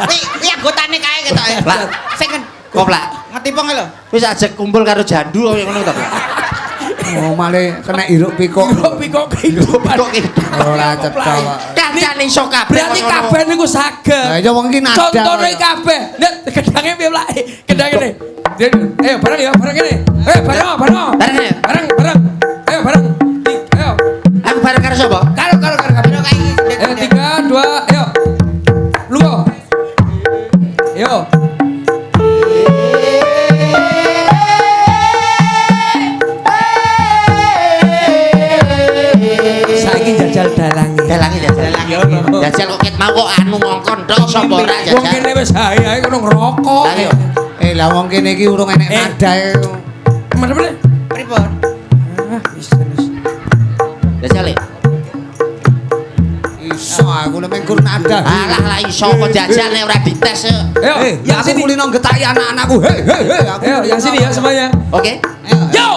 Kuwi anggotane kae ketok. Lah, Sing koplak. ngetipong lho. Wis ajak kumpul karo jandu kaya ngono to. Oh male kena iruk pikok. Pikok kehidupan. Ora cetha kok. Kancane iso kabeh. Berarti kabeh niku saged. Lah ya wong iki nada. Contone kabeh. Nek gedange piye Plak? Gedange ne. Ayo bareng ya, bareng kene. Bareng. Bareng ya? Bareng. Ayo bareng. Ayo. Aku bareng karo sapa? Karo kabeh. Kae iki. Ayo 3 2 ayo. Lunga. Yo. Saiki jajal dalange. Jajal kok ket mau kok anu ngongkon tok sapa ora Wong jajal. kene wis hae kono ngerokok. Lah yo. Lah wong kene iki urung enek nadae. Mana? Pripun? Jajal. Iso aku nek mengkur nada. Alah lah iso kok jajal nek ora dites. Ayo, yang Aku sini. kulino getaki anak-anakku. Hei. Ayo, yang sini ya semuanya. Oke. Yo.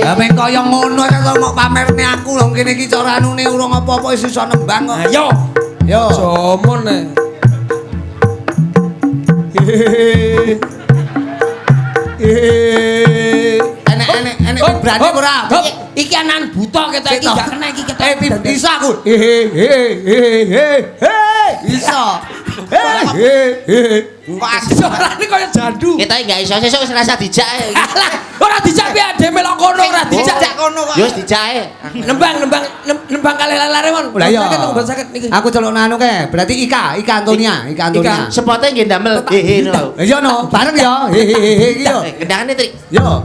Lah meng kaya ngono kok mau pamerne aku lho kene iki cara anune urung apa-apa wis iso nembang kok. Ayo. Yo. Somon nih. Enek berani ora? Iki anan buta kita iki gak kena iki kita. Bisa aku. Bisa. Kok Suarane kaya jandu. Kita enggak iso sesuk wis rasa dijak. Alah, ora dijak piye ade melok kono ora dijak. kono kok. Yo wis dijak. Nembang kali lare mon. Lah iya. Sakit niki. Aku celok nanu ke, berarti Ika Antonia. Sepote nggih ndamel hehe no. Iya no, bareng ya. Hehehe iki yo. Kendangane trik. Yo.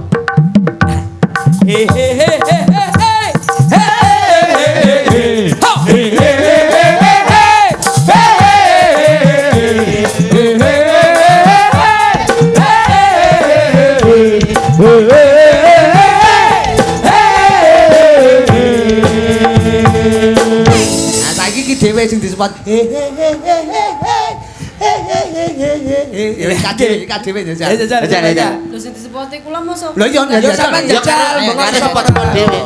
Nah, saiki iki dhewe sing disebut KDW jajal. Jajal. Lho sing disebute kula mosok. Lho iya Yo sampean jajal, Ada sepot-sepot dhewe.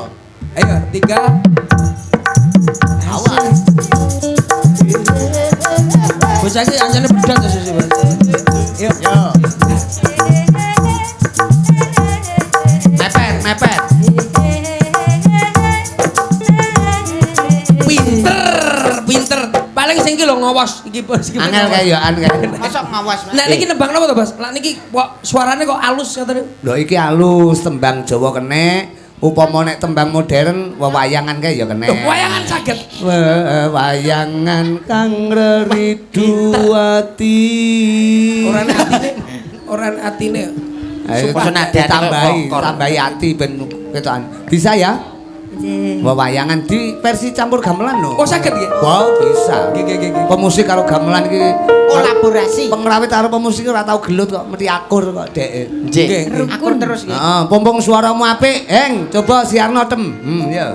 Ayo, 3. Awas. Bos iki anjane bedat to sih, Bos. Yo. Yo. Mepet. Pinter. Paling sing iki lho ngawas iki Bos. Angel kae yo angel. Mosok ngawas. Nek niki nembang napa to, Bos? Lah niki kok suarane kok alus katanya. Lho iki alus tembang Jawa kene, upama nek tembang modern wewayangan kae ya kene. Wayangan saged. Wewayangan kang reriduati. Orang atine. Ayo Supaya nadane tambahi ati ben ketokan. Bisa ya? Nggih. Wewayangan di versi campur gamelan lho. Oh saged nggih. Wow, bisa. Nggih. Pemusik karo gamelan iki Kolaborasi. pengrawit karo pemusik ora tau gelut kok, mesti akur kok dhek. Nggih. Akur terus iki. Heeh, pompong suaramu apik, Heng. Coba siarno tem. Ya.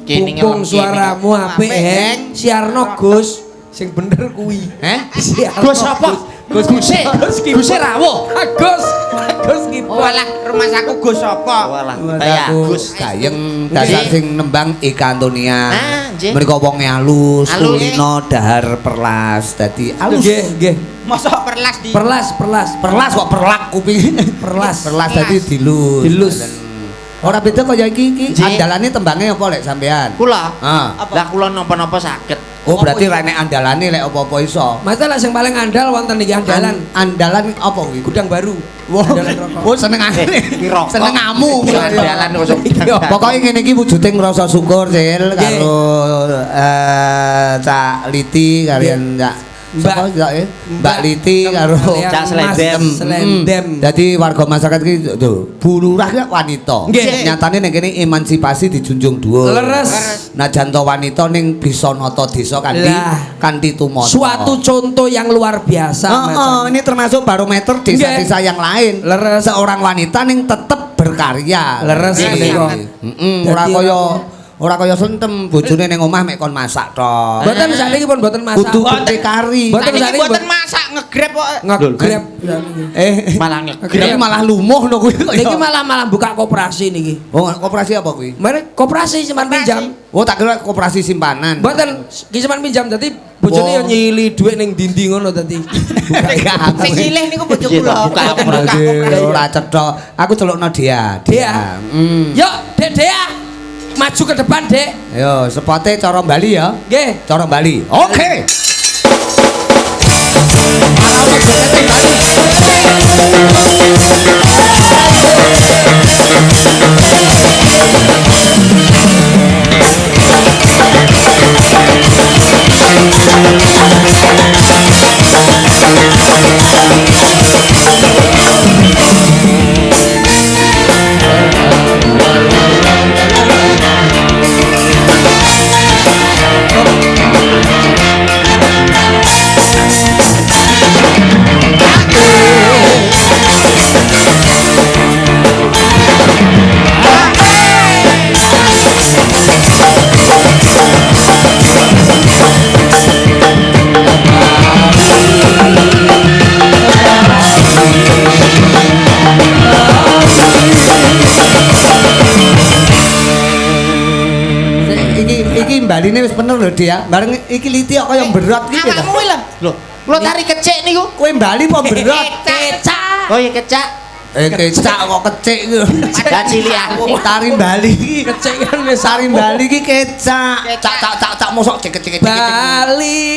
Kene Mumpung suaramu apik, Heng. Siarno Gus. Sing bener kuwi. Gus apa? Gus rawuh. Gus gitu. Oh alah, rumah saku Gus apa? Walah, Aku Gus. gayeng dasar sing nembang Ika Antonia. Ah, nggih. Mereka wonge alus, Alus. kulino dahar perlas. Dadi alus. Nggih. Mosok perlas di. Perlas kok perlak kuping. Perlas. Perlas dadi dilus. Dilus. Ora beda kaya iki. Nggih. Andalane tembange apa lek sampean? Kula. Ah. Lah kula napa-napa saged. Oh berarti ra nek andalane lek apa-apa iso. Masalah sing paling andal wonten iki andalan. Andalan apa kuwi? Gudang baru. Wah, Andalan rokok. oh senengane. Ki rokok. Senengamu. Andalan kok Pokoknya ngene iki wujuding rasa syukur Sil karo Cak Liti kalian Cak Mbak Liti karo Cak Slendem. Slendem. Dadi warga masyarakat iki lho, Bu Lurah ki wanita. Nggih. Nyatane nek kene emansipasi dijunjung dhuwur. Leres. Nah janto wanita ning bisa nata desa Lah. kanthi tumata. Suatu contoh yang luar biasa. Ini termasuk barometer desa-desa yang lain. Leres. Seorang wanita ning tetep berkarya. Leres Nggih. menika. Ora Dadi kaya ora kaya sentem bojone ning omah mek kon masak tok. Mboten sakniki pun mboten masak. Kudu gede kari. Mboten Niki sakniki mboten masak ngegrab kok. ngegrab. Malah Niki malah lumuh lho kuwi. Niki malah buka koperasi niki. Oh, koperasi apa kuwi? Mari koperasi simpan pinjam. Oh, tak kira koperasi simpanan. Mboten ki simpan pinjam dadi bojone yo nyili dhuwit ning dindi ngono dadi. Sing silih niku bojo kula. Ora cetha. Aku celukno dia. Dea. Yuk, Dek Dea. Maju ke depan, Dek. Yo, sepote cara Bali ya. Nggih. Cara Bali. Oke. Iki baline wis bener lho, Dia. Bareng iki liti kok kaya berat iki ta. Awakmu lho. Lho, kula tari kecik niku. Kowe bali apa berat? Kecak. Oh ya kecak. Kecak kok kecik ku. Padahal cilik aku. Tari Bali iki. Kecik kan wis Tari Bali iki kecak. Cak mosok cek-cek. Bali.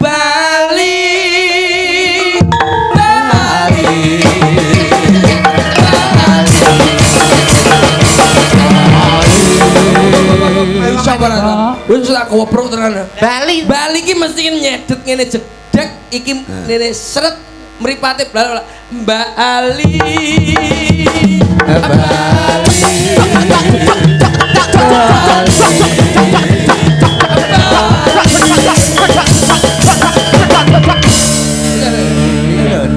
Bali. Bali. Iso ora. Wis tak koprok tenan. Bali. Bali iki mesti nyedet ngene jedek iki ngene seret mripate bla Mbak Ali.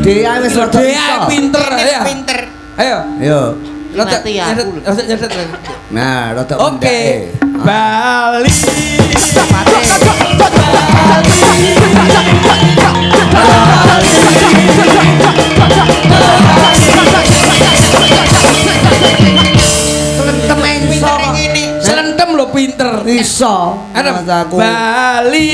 Dia wis Dia pinter ya. Pinter. Ayo. Yo. Rada Mati aku. nyedet. Nah, rada Oke. Bali. Selentem lo pinter. Iso. Ada Bali.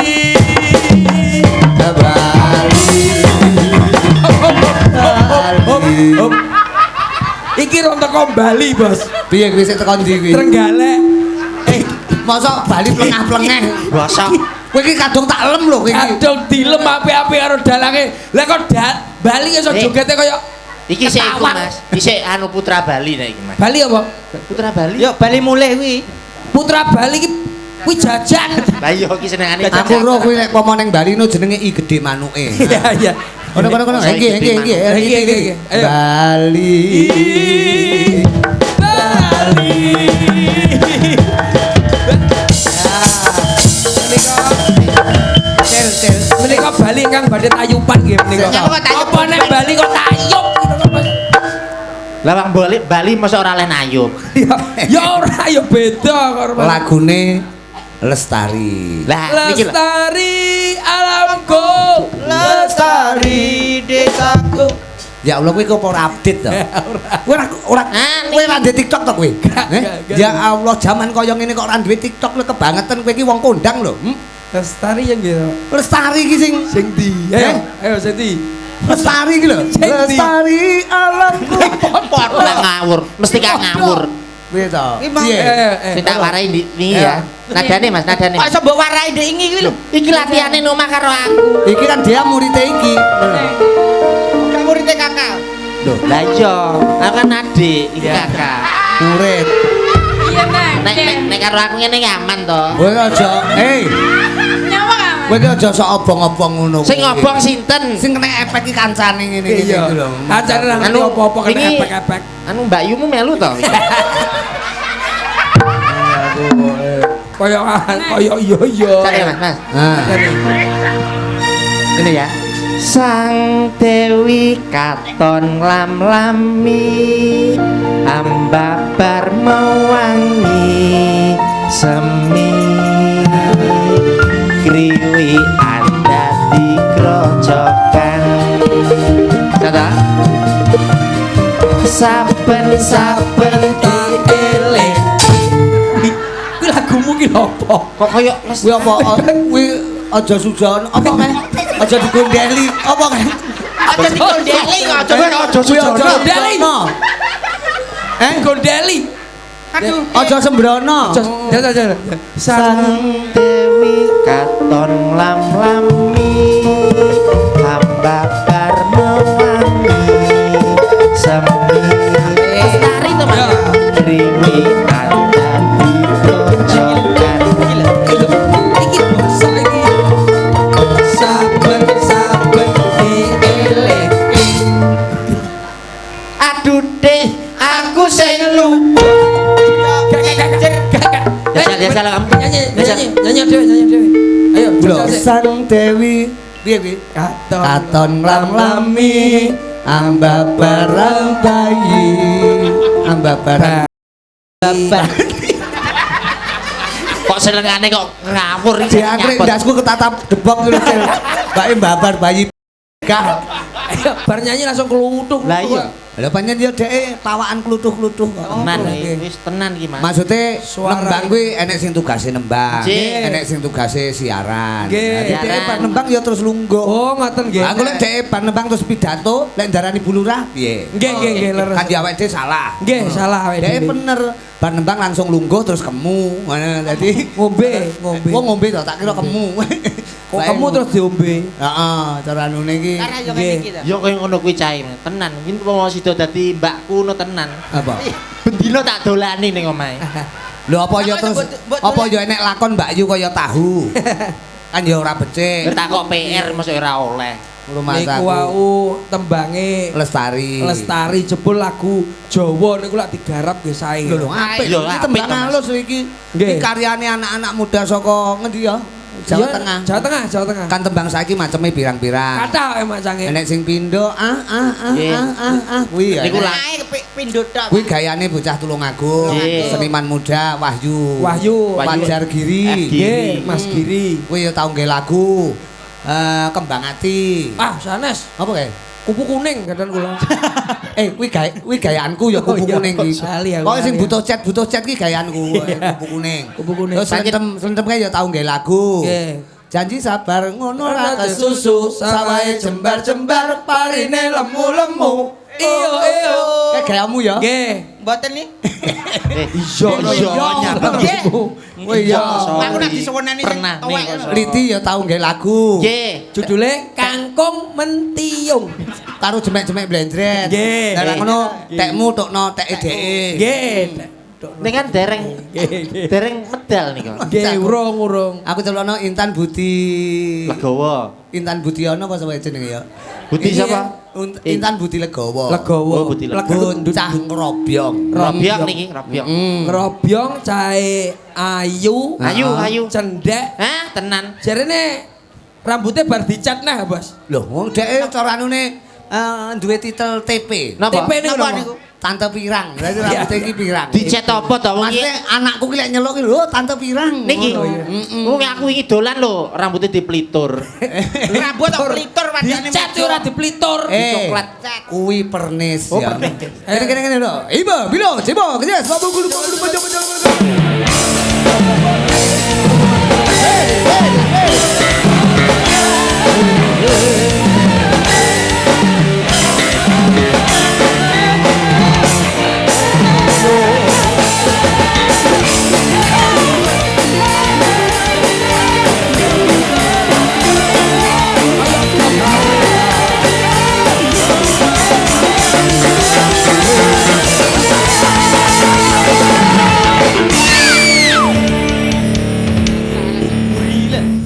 Iki rontok kok Bali, Bos. Piye kuwi sik tekan ndi kuwi? Trenggalek. Mosok Bali plengah-plengeh. Bosok. Kowe iki kadung tak lem lho kowe iki. Kadung dilem api-api karo dalange. Lah kok Bali iso jogete kaya Iki sik iku, Mas. Iki anu Putra Bali nek iki, Mas. Bali apa? Putra Bali. Yo Bali mulih kuwi. Putra Bali iki kuwi jajan. Lah iya iki senengane Aku ro kuwi nek pomo ning Bali no jenenge I Gede Manuke. Iya iya. Kono. Iki. Bali. Bali. Menika Bali ingkang badhe tayupan nggih menika. Apa nek Bali kok tayub? Lah wong Bali mosok ora len ayub. Ya ora ya beda karo Lagune Lestari. Lah niki lho. Lestari alamku, Lestari desaku. Ya Allah kowe kok ora update to? Ora kowe ora ndek TikTok to kowe? Ya Allah zaman kaya ngene kok ora duwe TikTok lho kebangetan kowe iki wong kondang lho. Lestari ya nggih. Lestari iki sing Ndi? Ayo sing ndi? Lestari iki lho. Lestari alamku. Ora ngawur, mesti kan ngawur. Piye to? Piye? Sing tak warai niki ya. Nadane Mas, nadane. Kok iso mbok warai ndek iki kuwi lho. Iki latihane nang omah karo aku. Iki kan dia muridé iki. Gak muridé kakak. Lho, Lah iya, aku kan adik, iki kakak. murid. Iya, Bang. Nek karo aku ngene aman to. Kowe aja, Nyawa kan? kowe aja sok obong-obong ngono. Sing ngobong sinten? Sing kena efek iki kancane ngene iki Iya. lho. Ajane nang Anu, apa-apa kena ini- efek-efek. Anu Mbak Yumu melu to. Kaya iya. Cari Mas, Mas. Nah, Ini ya. Sang Dewi katon lam-lami ambabar mewangi semi kriwi anda di krojokan kata saben-saben dielek Kuwi lagumu ki opo? kok kaya Kuwi apa? Kuwi aja sujon apa meh? Aja digondeli apa meh? Aja dikondeli kok aja. aja sujono Gondeli. Gondeli. Aduh. Aja sembrono. Jangan. Sang Dewi katon lam-lami ambabar mewangi semi Lestari to, Mas. kriwi anda di krojokan Iki basa iki. saben-saben dieleki aduh deh aku sing lupa Jajal kamu Nyanyi dhewe. Ayo, Lho, jajal. Sang Dewi piye? Katon lam-lami ambabarang bayi ambabarang kok senengane kok ngawur iki diangkrek ndasku ketatap debok lho Cil. Mbake mbabar bayi kah. Ayo, bar nyanyi langsung keluduk. Lah iya. Lha pancen yo dhek tawakan klutuh-klutuh kok. tenan wis tenan iki Mas Maksude Suara. nembang kuwi enek sing tugase nembang, Nggih. enek sing tugase siaran. Nggih. Nah, dhek bar nembang ya terus lungguh. Oh, ngoten nggih. Aku lek dhek bar nembang terus pidato, lek ndarani Bu Lurah piye? Nggih, leres. Kan dia awake dhewe salah. Nggih, salah awake Dhek dhewe. bener bar nembang langsung lungguh terus kemu. Ngono dadi Ngombe. Wong ngombe to tak kira kemu. Kok kamu terus diombe? Heeh, cara anune iki Karena yo Nggih. ngene iki to. yo koyo ngono kuwi cair tenan iki mau sida dadi mbakku no tenan apa? bendino tak dolani ning omahe Lho apa ya Aku terus nyebut- apa ya enek lakon Mbak Yu kaya tahu. Kan ya ora becik. tak kok PR mosok ora oleh Rumah Niku saku wau tembange Lestari. Lestari jebul lagu Jawa niku lak digarap nggih sae. Lho lho apik. Lho, Iki apik tembang to, Mas. halus iki. Nggih. Iki karyane anak-anak muda saka ngendi ya? Jawa Iya, Tengah. Jawa Tengah. Kan tembang saiki maceme pirang-pirang. Kata macange. Enek sing pindho Nggih. kuwi ya. Niku enek. lah. Ae pindho tok. Kuwi gayane bocah Tulungagung, Nggih. seniman muda Wahyu. Wahyu. Wajar Giri. Giri. Nggih, Mas Giri. Kuwi ya tau nggih lagu. Kembang Ati. Ah, sanes. Apa kae? Kupu kuning kadang kula. Kuwi gayaanku ya Oh, kupu iya, kuning kok iki. sali aku, Kok sing sali. butuh chat ki gayaanku kupu kuning. Kupu kuning. Terus slentem kae ya tau nggih lagu. Nggih. Janji sabar ngono ra kesusu, sawahe jembar-jembar parine lemu-lemu. Iyo. Kayak gayamu ya? Nggih. Mboten nih. iya Nggih. Oh iya. Aku nak disuwunani sing Pernah nih, tuwek. kok. Liti ya tau nggih lagu. nggih Judule Kangkung Mentiung. Karo jemek-jemek blendret. Nggih. Lah ngono tekmu tokno teke dheke. Nggih. ini kan dereng medal nih kok Nggih, urung. Aku celokno Intan Budi. Legowo Intan Budiono apa sapa jenenge ya? Budi siapa? Intan Budi Legowo. Legowo. Oh, Budi Legowo. Bocah ngrobyong. Robyong niki Robyong Ngerobyong cahe ayu. Ayu. Cendek. Hah tenan Jarene rambutnya bar dicat nah, Bos. Loh, wong dhek cara anune duwe titel TP. Napa? TP niku Napa napa? niku? Tante Pirang. Berarti rambutnya iki pirang. dicet apa to wong iki Maksudnya anakku ki lek nyeluk ki lho Tante Pirang. niki Ngono. wong aku iki dolan lho rambutnya diplitur Rambut tok plitur padane. Dicat yo ora diplitur. Coklat. Kuwi pernis Oh, ya. pernis. Kene lho. Iba, bilo, cibo, kejes, babu gulu gulu panjang.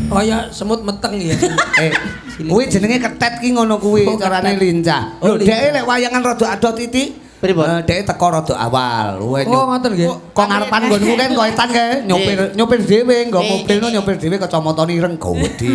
Kaya semut meteng ya. Kuwi jenenge ketet ki ngono kuwi Oh, carane ketet. lincah. Oh, Lho lincah. dhek lek wayangan rada adot titik Pripun? Dhek teko rada awal. Luwe Oh, ngoten nggih. kok ngarepan nggonku kan kok etan kae nyopir dhewe nggo mobilno nyopir dhewe kacamatane ireng gede.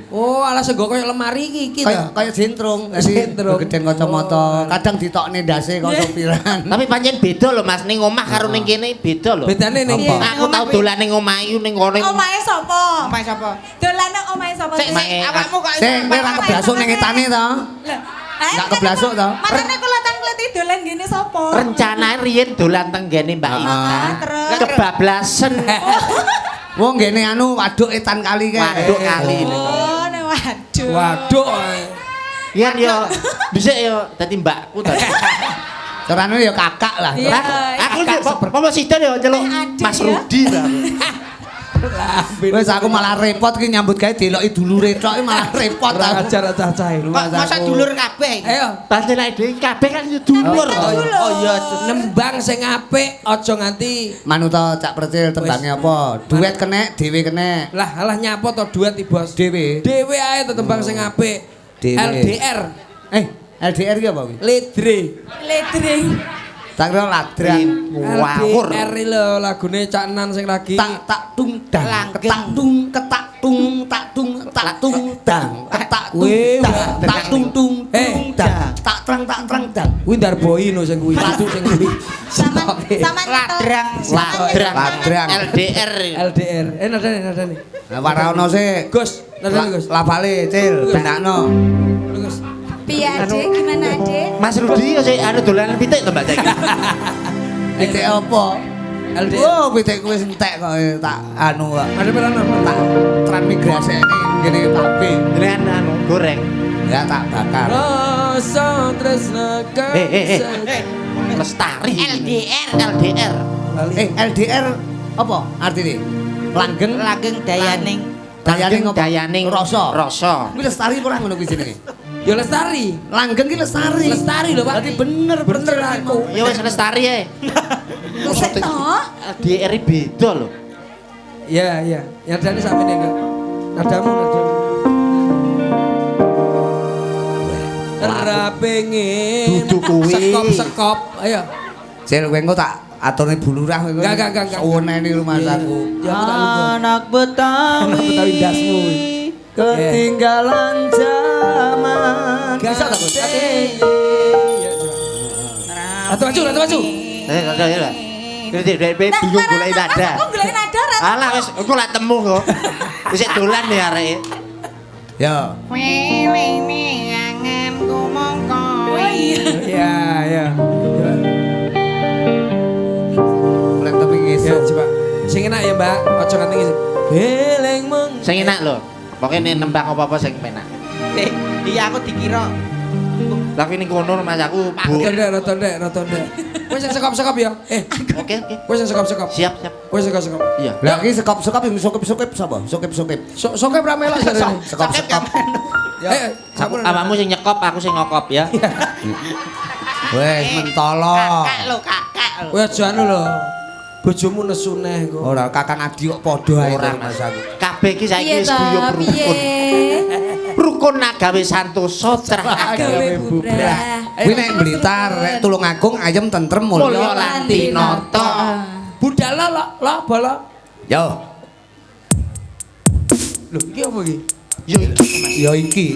Oh, alah sego koyo lemari iki Kaya jentrung. Jentrung. Gedhen kacamata. Kadang ditokne ndase kok sopiran. Tapi pancen beda lho Mas, ning omah karo ning kene beda lho. Bedane ning Aku tau dolan ning omah iku ning kono. Omahe sapa? Omahe sapa? Dolan nang omahe sapa? Sik awakmu kok Sing kowe ora keblasuk ning etane to? Nggak keblasuk to? Makane kula tangkleti dolan ngene sapa? Rencana riyen dolan teng ngene Mbak Ina. Terus Kebablasen. Wong ngene anu waduk etan kali kae. Waduk kali. Oh, nek waduh. Waduh. Yen yo dhisik yo dadi mbakku to. Carane ya kakak lah. Iya. Aku apa sida yo njeluk Mas Rudi ta. Wes aku malah repot ki nyambut gawe deloki dulure tok malah repot Ora aku. ajar cacahe. masa dulur kabeh. Ayo, Panjenengan dhewe kabeh kan yo dulur to. oh iya, nembang sing apik aja nganti Manuta Cak Percil tembange apa? Duet kenek, dhewe kenek. lah alah nyapa to duet iki bos. Dhewe. Dhewe ae to tembang sing apik. Dhewe. LDR, LDR ki apa kuwi? Ledre. Ledring. Tak kira ladran. Wawur. LDR lho lagune Cak Nan sing lagi. Tak tung dang, ketak tung tak tung dang, ketak tung dang, tak tung dang, tak terang dang. Kuwi Ndarboi no sing kuwi. Itu sing kuwi. Sama Ladrang. Ladrang. LDR. LDR. Nadane. Lah ora ono sik. Gus, nadane Gus. Labale Cil, bendakno. Gus. Piye Adek? Gimana Adek? Mas Rudi yo sik anu dolanan pitik to Mbak saiki. Pitik apa? LDR. Oh, pitik kuwi entek kok tak anu kok. Ada pelan apa? Tak transmigrasi ngene kabeh. Jenengan anu goreng. Ya tak bakar. Rasa tresna Lestari. LDR. LDR apa artine? Langgeng Dayaning apa? Dayaning rasa. Rasa. Kuwi lestari ora ngono kuwi jenenge. Ya lestari. Langgeng ki lestari. Lestari lho, Pak. Berarti bener aku. Ya wis lestari ae. Sik to? LDR beda lho. Iya. Nadane sampeyan enggak. Nadamu. Ora pengen. Dudu kuwi. Sekop. Ayo. Cil kowe engko tak aturne bulurah kowe. Enggak. Suweneni rumah saku. Ya aku tak lupa. Anak Betawi. Betawi dasmu. Ketinggalan zaman. Bisa tak, Bos? Ratu maju. Bingung golek nada. Aku golek nada ra. Alah wis engko lak temu kok. Wis dolan nih areke. Ya. Welene anganku mongko. Iya. Mulai tapi Ya, ngesuk. coba. Sing enak ya, Mbak. Aja nganti ngisi. Beleng mong. Sing enak lho. Pokoke nembang apa-apa sing penak. Iya aku dikira Tapi ning kono Mas aku Rata ndek. Wis sing sekop-sekop ya. Oke. Wis sing sekop-sekop. Siap. Wis sekop-sekop. Iya. Lah iki sekop-sekop yang sokep-sokep sapa? Sokep-sokep. Sokep ra melok jarene. Sekop-sekop. Sampun. Awakmu sing nyekop, aku sing ngokop ya. Wes mentolo. kakak lho. Kowe aja anu lho. Bojomu nesu neh kok. Ora kakang adi kok padha ae Ora, Mas aku. Kabeh iki saiki wis guyub rukun. Rukun nagawe santosa cerah Gawe bubrah. Kuwi nek Blitar nek Tulungagung ayem tentrem mulya lan tinata. Budal lo bola. Yo, Lho, iki apa iki? Yo iki Mas. yo iki.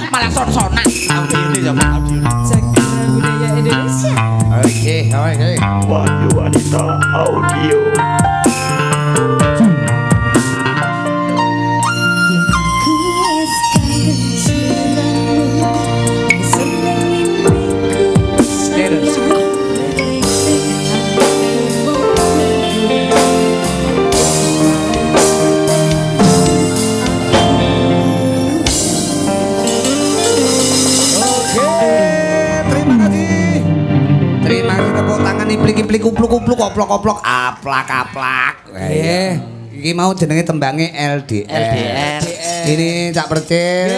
Malah son-sonan. Audione ya, audione. Jaga budaya Indonesia. Oke. Wahyu Wanita Audio. Terima kasih tepuk tangan iplik-iplik kupluk-kupluk oplok-oplok aplak-aplak. Nggih. Iki mau jenenge tembange LDR. LDR. Ini Cak Percil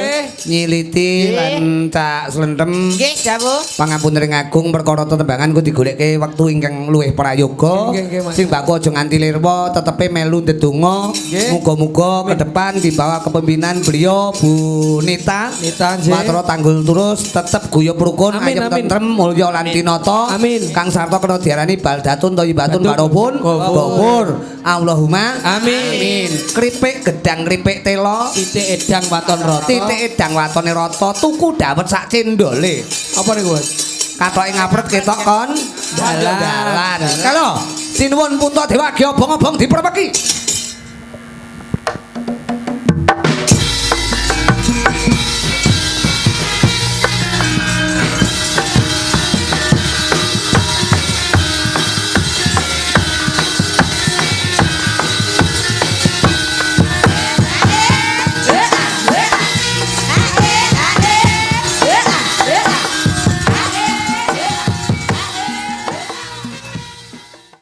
nyiliti lan Cak Slendem. Nggih, dawuh. Pangapunten ing Agung perkara tetembangan ku digolekke wektu ingkang luwih prayoga. Sing mbako aja nganti lirwa tetepe melu ndedonga. Muga-muga ke depan di bawah kepemimpinan beliau Bu Nita. Watara tanggul terus tetep guyub rukun ayem tentrem mulya lan tinata. Kang sarta kena diarani baldatun thayyibatun warabun ghafur. Allahumma amin. Kripik gedang kripik tela Titik edang waton rata. titik edang watone rata tuku dawet sak cendole. Apa niku, Mas? Katoke ngapret ketok kon Dalan. Kalau sinuwun punta dewa obong-obong diperpeki.